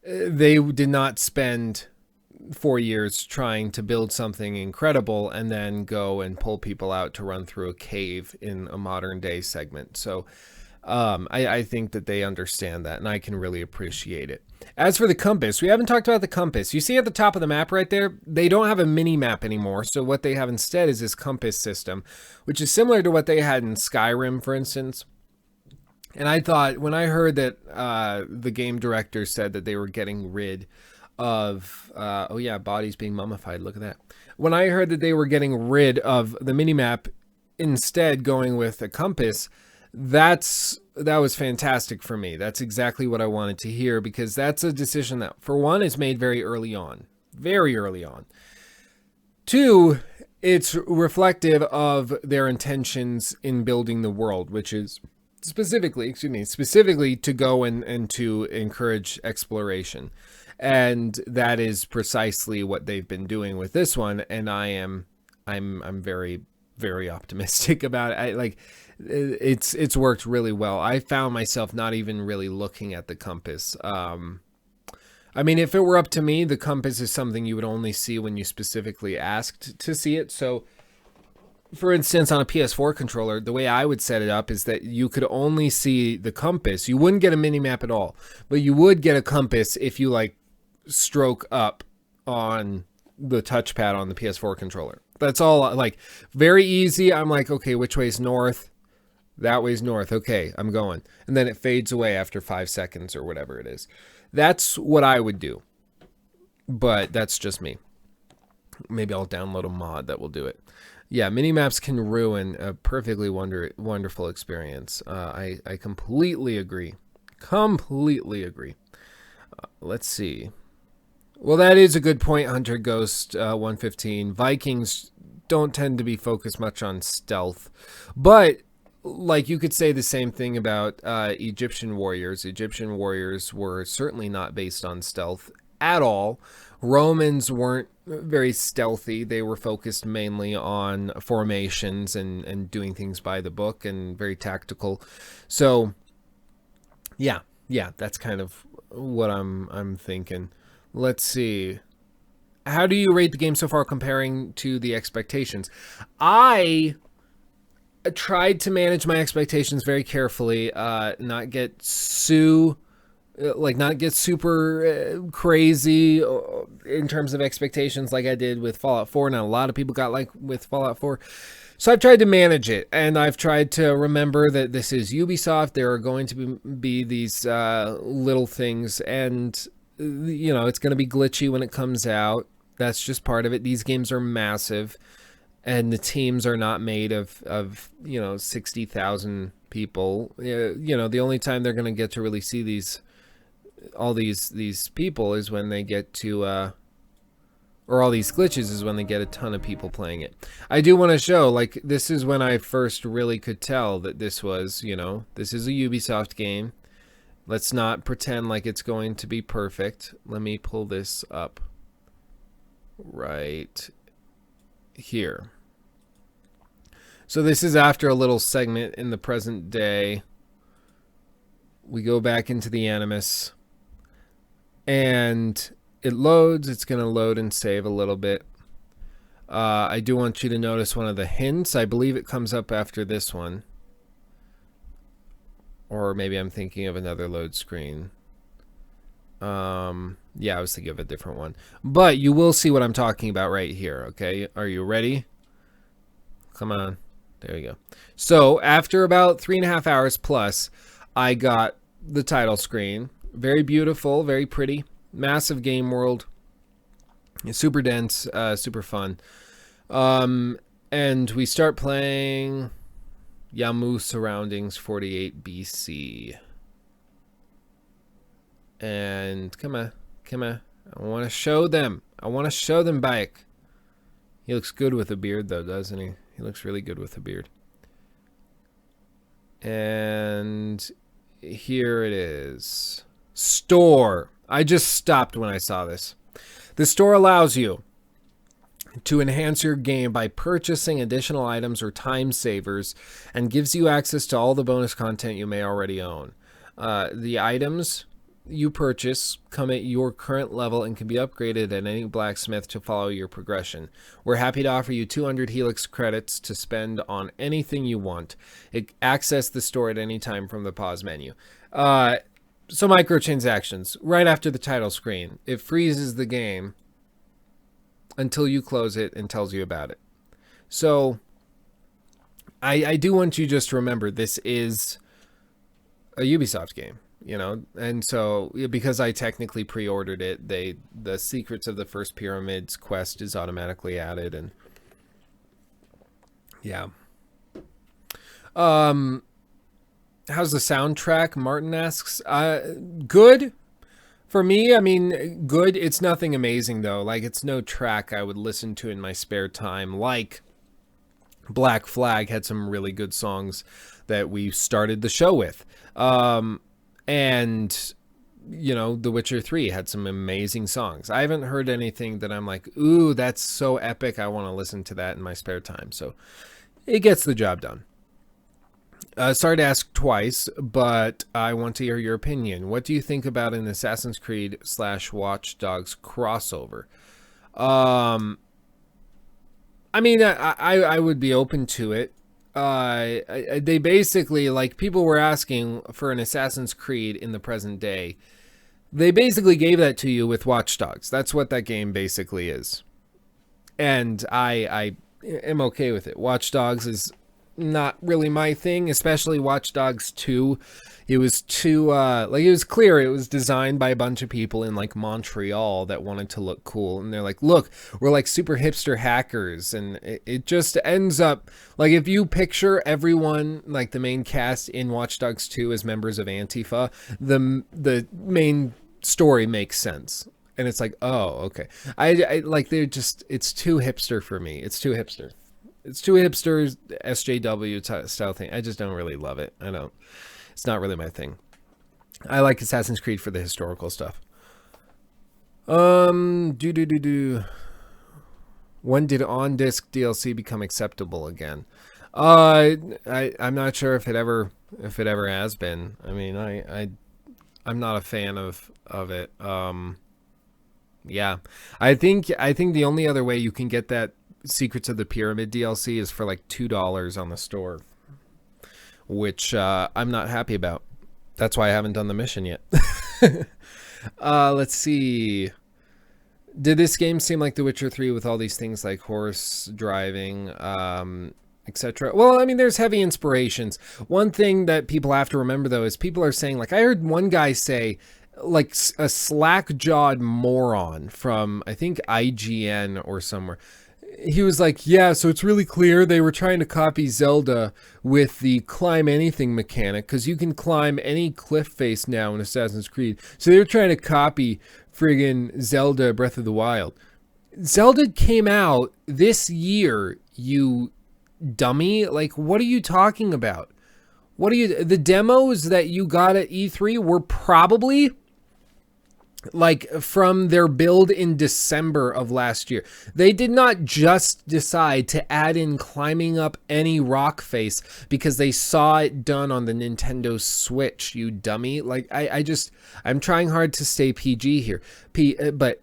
They did not spend 4 years trying to build something incredible and then go and pull people out to run through a cave in a modern day segment. So I think that they understand that, and I can really appreciate it. As for the compass, we haven't talked about the compass. You see at the top of the map right there, they don't have a mini map anymore. So what they have instead is this compass system, which is similar to what they had in Skyrim, for instance. And I thought, when I heard that the game director said that they were getting rid of, oh yeah, bodies being mummified, look at that. When I heard that they were getting rid of the mini map, instead going with a compass, that was fantastic for me. That's exactly what I wanted to hear, because that's a decision that, for one, is made very early on. very early on. 2, it's reflective of their intentions in building the world, which is specifically to go and to encourage exploration. And that is precisely what they've been doing with this one. And I'm very, very optimistic about it. It's worked really well. I found myself not even really looking at the compass. I mean, if it were up to me, the compass is something you would only see when you specifically asked to see it. So, for instance, on a PS4 controller, the way I would set it up is that you could only see the compass. You wouldn't get a mini map at all, but you would get a compass if you stroke up on the touchpad on the PS4 controller. That's all. Very easy. I'm like, okay, which way's north? That way's north. Okay, I'm going. And then it fades away after 5 seconds or whatever it is. That's what I would do. But that's just me. Maybe I'll download a mod that will do it. Yeah, minimaps can ruin a perfectly wonderful experience. I completely agree. Completely agree. Let's see. Well, that is a good point, Hunter Ghost 115. Vikings don't tend to be focused much on stealth. But you could say the same thing about Egyptian warriors. Egyptian warriors were certainly not based on stealth at all. Romans weren't very stealthy. They were focused mainly on formations and doing things by the book and very tactical. So, yeah, that's kind of what I'm thinking. Let's see. How do you rate the game so far comparing to the expectations? I tried to manage my expectations very carefully, not get super crazy in terms of expectations like I did with Fallout 4. Now, a lot of people got with Fallout 4. So I've tried to manage it, and I've tried to remember that this is Ubisoft. There are going to be these little things, and it's going to be glitchy when it comes out. That's just part of it. These games are massive. And the teams are not made of 60,000 people. The only time they're going to get to really see all these people is when they get to, or all these glitches is when they get a ton of people playing it. I do want to show, this is when I first really could tell that this was, this is a Ubisoft game. Let's not pretend like it's going to be perfect. Let me pull this up right here. So this is after a little segment in the present day. We go back into the Animus, and it loads. It's going to load and save a little bit. I do want you to notice one of the hints. I believe it comes up after this one. Or maybe I'm thinking of another load screen. Yeah, I was thinking of a different one. But you will see what I'm talking about right here, okay? Are you ready? Come on. There we go. So after about 3.5 hours plus, I got the title screen. Very beautiful, very pretty, massive game world. Super dense, super fun. And we start playing Yamu Surroundings 48 BC. And come on. I want to show them. Bayek. He looks good with a beard, though, doesn't he? He looks really good with a beard. And here it is. Store. I just stopped when I saw this. The store allows you to enhance your game by purchasing additional items or time savers, and gives you access to all the bonus content you may already own. The items you purchase come at your current level and can be upgraded at any blacksmith to follow your progression. We're happy to offer you 200 Helix credits to spend on anything you want. Access the store at any time from the pause menu. So microtransactions. Right after the title screen, it freezes the game until you close it and tells you about it. So I do want you just to remember this is a Ubisoft game. And so because I technically pre-ordered it, the Secrets of the First Pyramids quest is automatically added, and yeah. How's the soundtrack? Martin asks. Good. For me, I mean, good. It's nothing amazing, though. Like, it's no track I would listen to in my spare time. Like, Black Flag had some really good songs that we started the show with. And, you know, The Witcher 3 had some amazing songs. I haven't heard anything that I'm like, ooh, that's so epic. I want to listen to that in my spare time. So it gets the job done. Sorry to ask twice, but I want to hear your opinion. What do you think about an Assassin's Creed / Watchdogs crossover? I mean, I would be open to it. They basically, like, people were asking for an Assassin's Creed in the present day. They basically gave that to you with Watchdogs. That's what that game basically is. And I am okay with it. Watchdogs is not really my thing, especially Watchdogs 2. It was too, like, it was clear it was designed by a bunch of people in, like, Montreal that wanted to look cool. And they're like, look, we're, like, super hipster hackers. And it just ends up, like, if you picture everyone, like, the main cast in Watchdogs 2 as members of Antifa, the main story makes sense. And it's like, oh, okay. I like, they're just, it's too hipster for me. It's too hipster. It's too hipster, SJW style thing. I just don't really love it. I don't. It's not really my thing. I like Assassin's Creed for the historical stuff. When did on-disc DLC become acceptable again? I'm not sure if it ever has been. I mean, I'm not a fan of it. Yeah, I think the only other way you can get that Secrets of the Pyramid DLC is for like $2 on the store, which I'm not happy about. That's why I haven't done the mission yet. Let's see. Did this game seem like The Witcher 3 with all these things like horse driving, etc.? Well, I mean, there's heavy inspirations. One thing that people have to remember, though, is people are saying, like, I heard one guy say, like, a slack-jawed moron from, I think, IGN or somewhere. He was like, yeah, so it's really clear they were trying to copy Zelda with the climb anything mechanic, because you can climb any cliff face now in Assassin's Creed. So they were trying to copy friggin' Zelda Breath of the Wild. Zelda came out this year, you dummy. Like, what are you talking about? The demos that you got at E3 were probably like from their build in December of last year. They did not just decide to add in climbing up any rock face because they saw it done on the Nintendo Switch, you dummy. Like, I'm trying hard to stay PG here. But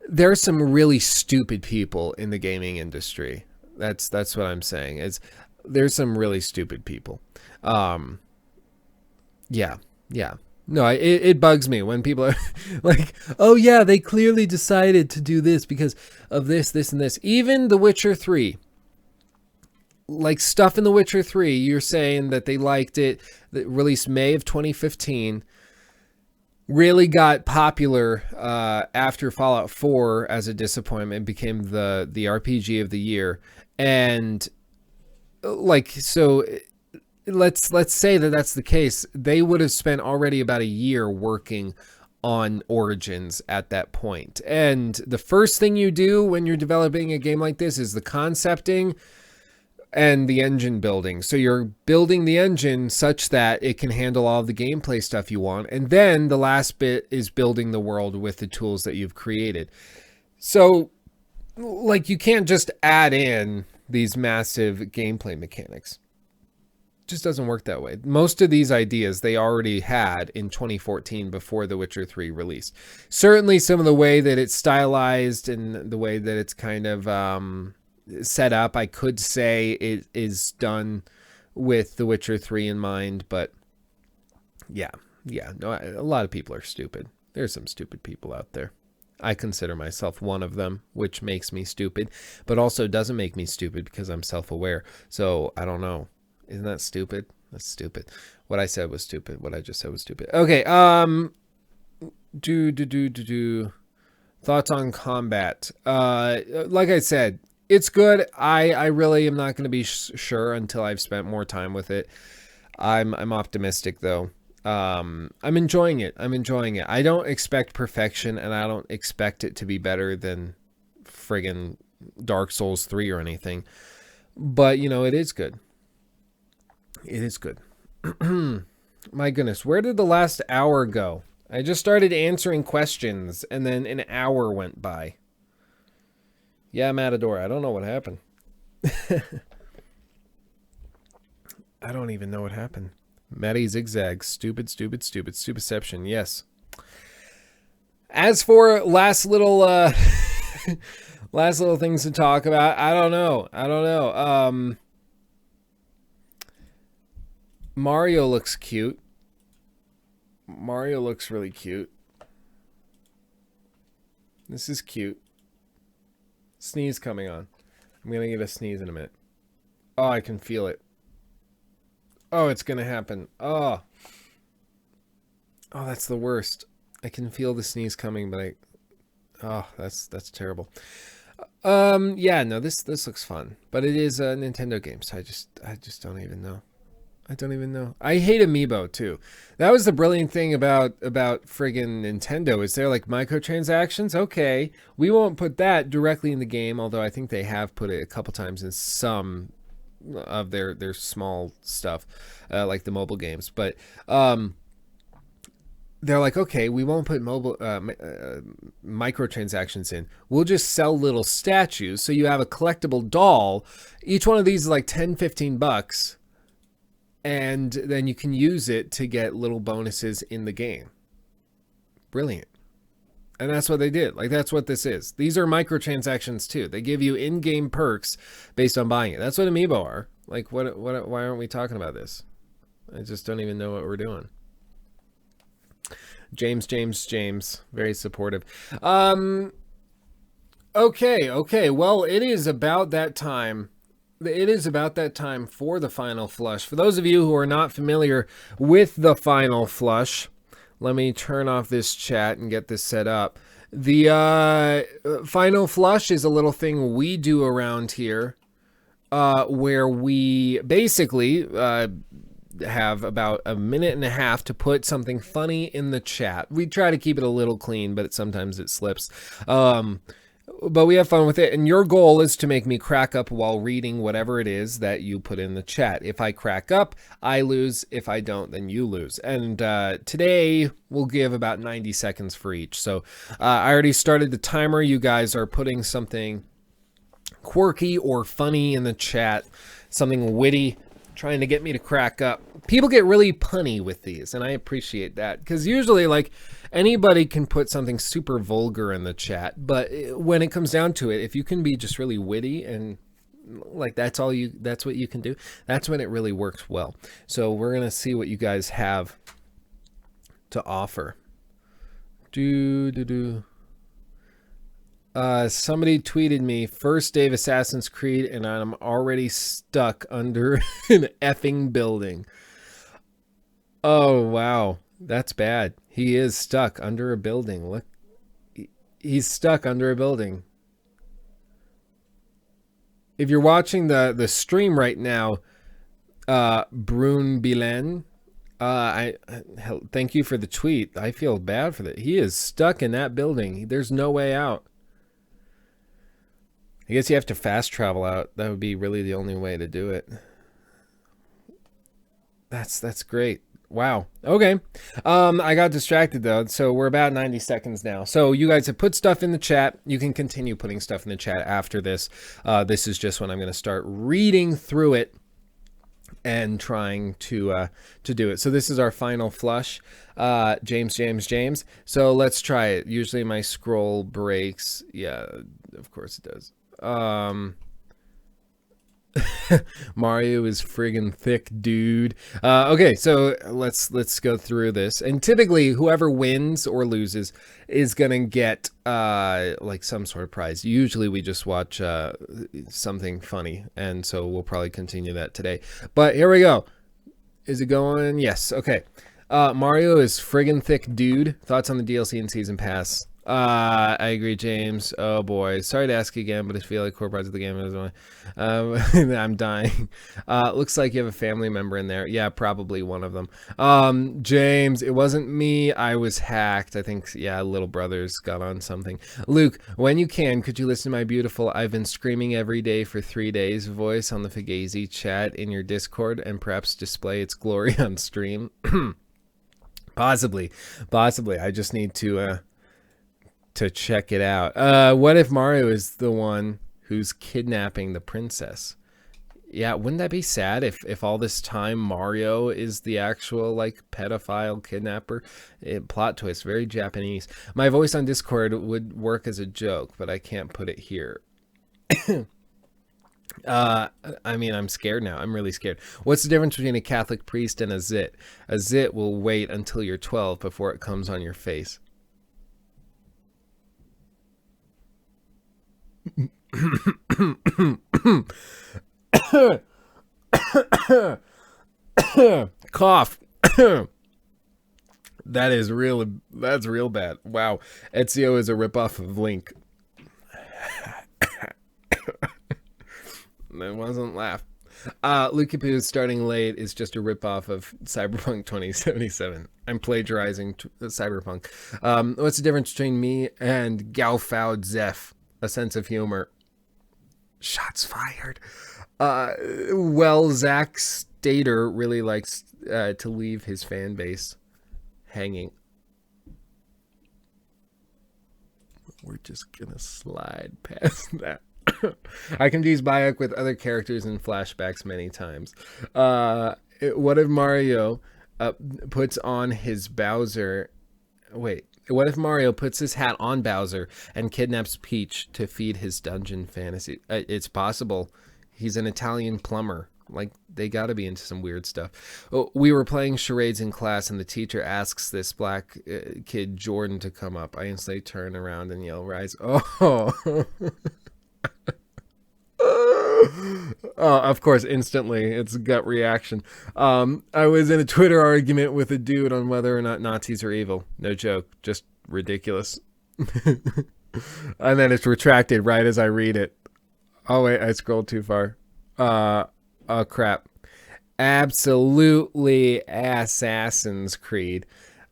there's some really stupid people in the gaming industry. That's what I'm saying. There's some really stupid people. Yeah. No, it bugs me when people are like, oh yeah, they clearly decided to do this because of this, and this. Even The Witcher 3, like stuff in The Witcher 3, you're saying that they liked it, that released May of 2015, really got popular after Fallout 4 as a disappointment, became the RPG of the year. And like, so let's say that that's the case. They would have spent already about a year working on Origins at that point. And the first thing you do when you're developing a game like this is the concepting and the engine building. So you're building the engine such that it can handle all the gameplay stuff you want. And then the last bit is building the world with the tools that you've created. So, like, you can't just add in these massive gameplay mechanics. Just doesn't work that way. Most of these ideas they already had in 2014 before The Witcher 3 released. Certainly some of the way that it's stylized and the way that it's kind of set up, I could say it is done with The Witcher 3 in mind, but yeah, no, a lot of people are stupid. There's some stupid people out there. I consider myself one of them, which makes me stupid, but also doesn't make me stupid because I'm self-aware. So I don't know. Isn't that stupid? That's stupid. What I said was stupid. What I just said was stupid. Okay. Thoughts on combat. Like I said, it's good. I really am not going to be sure until I've spent more time with it. I'm optimistic though. I'm enjoying it. I'm enjoying it. I don't expect perfection, and I don't expect it to be better than friggin' Dark Souls 3 or anything. But, you know, it is good. It is good. My goodness, where did the last hour go? I just started answering questions, and then an hour went by. Yeah, Matador, I don't know what happened. I don't even know what happened. Matty Zigzag, stupid, stupid, stupid, stupidception, yes. As for last little last little things to talk about, I don't know. Mario looks cute. Mario looks really cute. This is cute. Sneeze coming on. I'm gonna get a sneeze in a minute. Oh, I can feel it. Oh, it's gonna happen. Oh, that's the worst. I can feel the sneeze coming, but that's terrible. Yeah, no, this looks fun, but it is a Nintendo game, so I just don't even know. I don't even know. I hate Amiibo too. That was the brilliant thing about friggin' Nintendo, is they're like microtransactions. Okay, we won't put that directly in the game, although I think they have put it a couple times in some of their small stuff, like the mobile games. But they're like, okay, we won't put mobile microtransactions in. We'll just sell little statues. So you have a collectible doll. Each one of these is like 10, 15 bucks. And then you can use it to get little bonuses in the game. Brilliant. And that's what they did. Like, that's what this is. These are microtransactions too. They give you in-game perks based on buying it. That's what Amiibo are. Like, why aren't we talking about this? I just don't even know what we're doing. James. Very supportive. Okay. Well, it is about that time. It is about that time for the final flush. For those of you who are not familiar with the final flush, let me turn off this chat and get this set up. The final flush is a little thing we do around here, where we basically have about a minute and a half to put something funny in the chat. We try to keep it a little clean, but sometimes it slips. But we have fun with it, and your goal is to make me crack up while reading whatever it is that you put in the chat. If I crack up, I lose. If I don't, then you lose. And today, we'll give about 90 seconds for each. So I already started the timer. You guys are putting something quirky or funny in the chat, something witty, trying to get me to crack up. People get really punny with these, and I appreciate that, because usually, like, anybody can put something super vulgar in the chat, but when it comes down to it, if you can be just really witty and like that's what you can do, that's when it really works well. So we're gonna see what you guys have to offer. Somebody tweeted me, first day of Assassin's Creed, and I'm already stuck under an effing building. Oh, wow. That's bad. He is stuck under a building. Look, he's stuck under a building. If you're watching the stream right now, Brun Bilen, thank you for the tweet. I feel bad for that. He is stuck in that building. There's no way out. I guess you have to fast travel out. That would be really the only way to do it. That's great. Wow. Okay. I got distracted though. So we're about 90 seconds now. So you guys have put stuff in the chat. You can continue putting stuff in the chat after this. This is just when I'm going to start reading through it and trying to do it. So this is our final flush. James. So let's try it. Usually my scroll breaks. Yeah, of course it does. Mario is friggin' thick, dude. Okay, so let's go through this. And typically, whoever wins or loses is gonna get like some sort of prize. Usually, we just watch something funny, and so we'll probably continue that today. But here we go. Is it going? Yes. Okay. Mario is friggin' thick, dude. Thoughts on the DLC and Season Pass? I agree, James. Oh boy, sorry to ask again, but I feel like core parts of the game is I'm dying. Looks like you have a family member in there. Yeah, probably one of them. James, it wasn't me. I was hacked. I think, yeah, little brother's got on something. Luke, when you can, could you listen to my beautiful "I've been screaming every day for 3 days" voice on the Fugazi chat in your Discord and perhaps display its glory on stream? Possibly. I just need to check it out. What if Mario is the one who's kidnapping the princess? Yeah, wouldn't that be sad if all this time Mario is the actual like pedophile kidnapper? Plot twist, very Japanese. My voice on Discord would work as a joke, but I can't put it here. I mean, I'm scared now. I'm really scared. What's the difference between a Catholic priest and a zit? A zit will wait until you're 12 before it comes on your face. Cough. That's real bad. Wow. Ezio is a ripoff of Link. That wasn't laugh. Luke Poo's starting late is just a ripoff of Cyberpunk 2077. I'm plagiarizing Cyberpunk. What's the difference between me and Gaufao Zeph? A sense of humor. Shots fired. Well, Zach Stater really likes to leave his fan base hanging. We're just gonna slide past that. I confuse Bayek with other characters in flashbacks many times. What if Mario puts on his Bowser? Wait. What if Mario puts his hat on Bowser and kidnaps Peach to feed his dungeon fantasy? It's possible. He's an Italian plumber. Like, they got to be into some weird stuff. Oh, we were playing charades in class, and the teacher asks this black kid, Jordan, to come up. I instantly turn around and yell, "Rise!" Oh. Oh, of course, instantly. It's a gut reaction. I was in a Twitter argument with a dude on whether or not Nazis are evil. No joke. Just ridiculous. And then it's retracted right as I read it. Oh, wait. I scrolled too far. Oh, crap. Absolutely Assassin's Creed.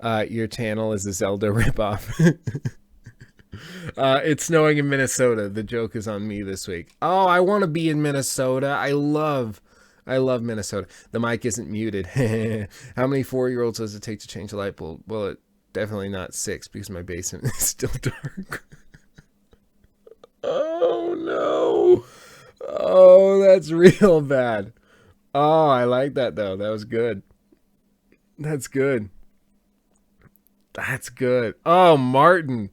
Your channel is a Zelda ripoff. It's snowing in Minnesota. The joke is on me this week. Oh, I want to be in Minnesota. I love Minnesota. The mic isn't muted. How many 4-year-olds does it take to change a light bulb? Well, it definitely not 6 because my basement is still dark. Oh no. Oh, that's real bad. Oh, I like that though. That was good. That's good. That's good. Oh, Martin.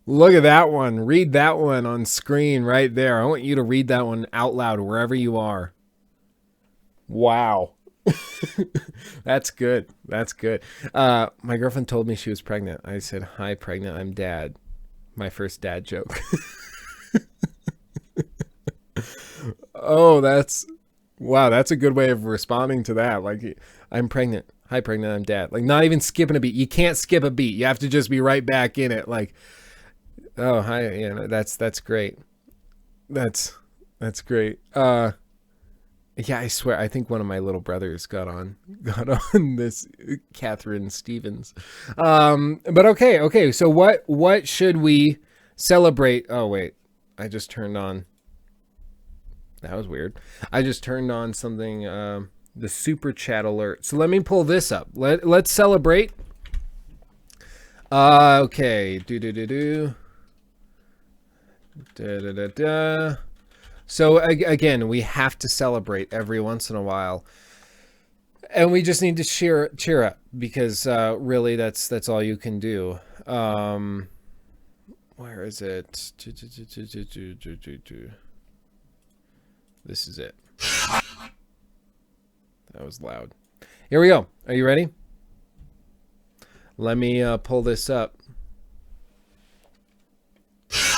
Look at that one. Read that one on screen right there. I want you to read that one out loud wherever you are. Wow. That's good. That's good. My girlfriend told me she was pregnant. I said, "Hi, pregnant. I'm dad." My first dad joke. Oh, wow. That's a good way of responding to that. Like, "I'm pregnant. Hi, pregnant. I'm dad." Like, not even skipping a beat. You can't skip a beat. You have to just be right back in it. Like, oh, hi. Yeah, that's great. That's great. Yeah, I swear, I think one of my little brothers got on this Catherine Stevens. But okay. So what should we celebrate? Oh wait, I just turned on. That was weird. I just turned on something. The super chat alert. So let me pull this up. Let's celebrate. Okay. So again, we have to celebrate every once in a while, and we just need to cheer up because really that's all you can do. Where is it? This is it. That was loud. Here we go. Are you ready? Let me pull this up.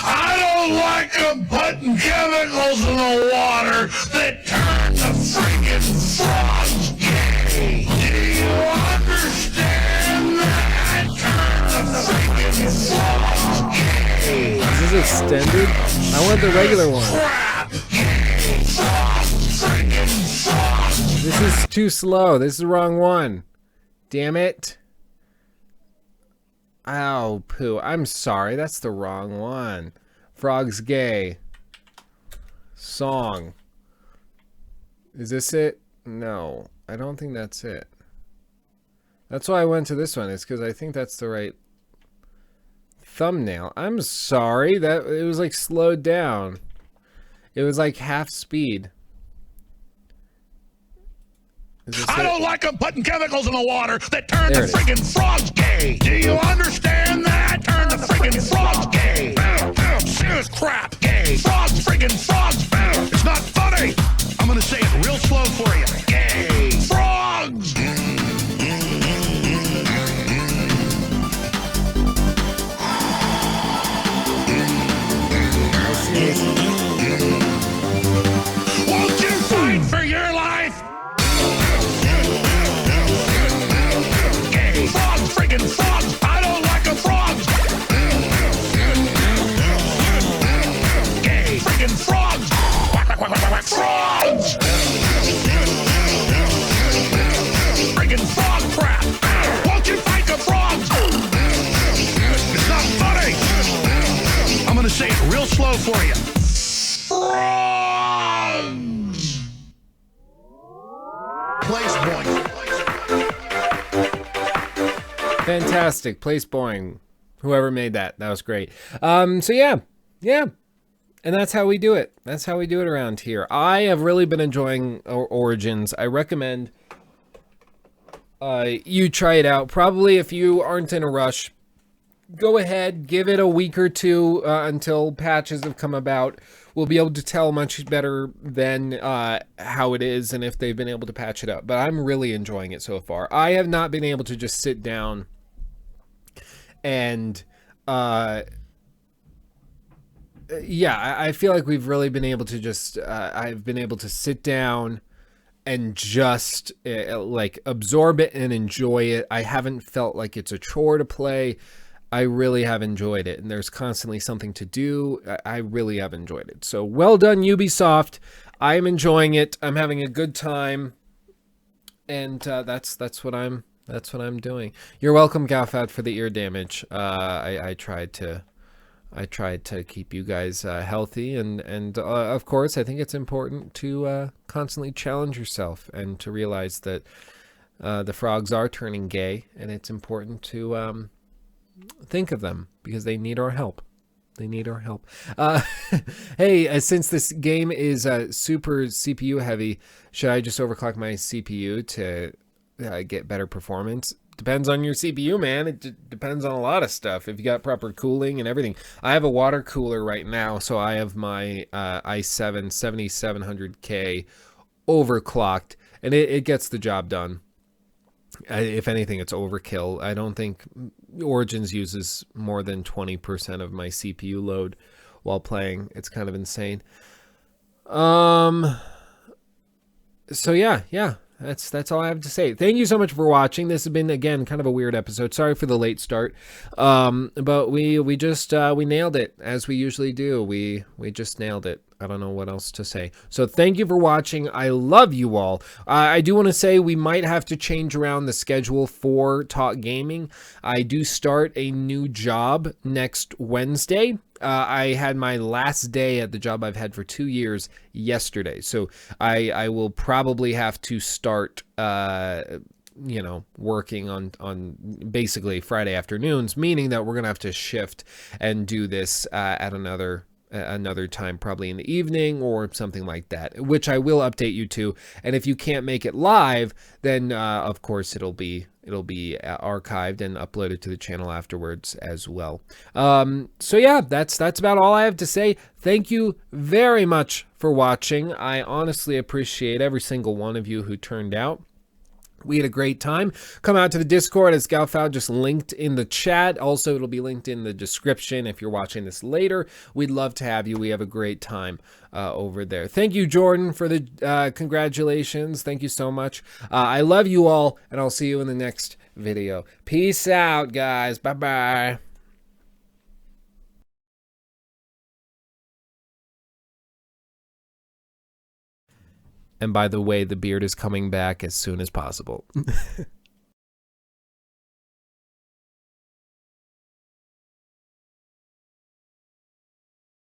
I don't like them putting chemicals in the water that turn the friggin' frogs gay. Do you understand that? Turn the Is this extended? I want the regular one. This is too slow. This is the wrong one. Damn it. Ow, poo. I'm sorry. That's the wrong one. Frog's gay. Song. Is this it? No. I don't think that's it. That's why I went to this one. It's because I think that's the right thumbnail. I'm sorry. That it was like slowed down. It was like half speed. I don't like them putting chemicals in the water that turn the friggin' frogs gay. Do you understand that? Turn the friggin' frogs gay. Serious crap. Gay. Frogs, friggin' frogs. It's not funny. I'm gonna say it real slow for you. Gay. Frogs. Won't you fight for your life? Gay. Frogs, friggin' frogs. I don't like a frogs. Gay. Friggin' frogs. Frogs. Friggin' frog crap. Won't you fight the frogs? It's not funny. I'm gonna say it real slow for you. Frogs. Place point. Fantastic. Place boing. Whoever made that. That was great. So yeah. And that's how we do it. That's how we do it around here. I have really been enjoying Origins. I recommend you try it out. Probably if you aren't in a rush, go ahead, give it a week or two until patches have come about. We'll be able to tell much better than how it is and if they've been able to patch it up. But I'm really enjoying it so far. I have not been able to just sit down and yeah, I feel like we've really been able to just I've been able to sit down and just like absorb it and enjoy it. I haven't felt like it's a chore to play. I really have enjoyed it, and there's constantly something to do. I really have enjoyed it. So well done, Ubisoft. I'm enjoying it. I'm having a good time, and that's what I'm doing. You're welcome, Galfad, for the ear damage. I tried to keep you guys healthy, and of course, I think it's important to constantly challenge yourself and to realize that the frogs are turning gay, and it's important to think of them because they need our help. They need our help. Hey, since this game is super CPU heavy, should I just overclock my CPU to get better performance? Depends on your CPU, man. It depends on a lot of stuff. If you got proper cooling and everything. I have a water cooler right now, so I have my i7 7700K overclocked, and it gets the job done. If anything, it's overkill. I don't think Origins uses more than 20% of my CPU load while playing. It's kind of insane. So yeah. That's all I have to say. Thank you so much for watching. This has been, again, kind of a weird episode. Sorry for the late start. But we just we nailed it, as we usually do. We just nailed it. I don't know what else to say. So thank you for watching. I love you all. I do want to say we might have to change around the schedule for Talk Gaming. I do start a new job next Wednesday. I had my last day at the job I've had for 2 years yesterday. So I will probably have to start working on basically Friday afternoons, meaning that we're going to have to shift and do this at another time, probably in the evening or something like that, which I will update you to. And if you can't make it live, then of course it'll be archived and uploaded to the channel afterwards as well. So yeah, that's about all I have to say. Thank you very much for watching. I honestly appreciate every single one of you who turned out. We had a great time. Come out to the Discord as Galfound just linked in the chat. Also, it'll be linked in the description if you're watching this later. We'd love to have you. We have a great time over there. Thank you, Jordan, for the congratulations. Thank you so much. I love you all, and I'll see you in the next video. Peace out, guys. Bye-bye. And by the way, the beard is coming back as soon as possible.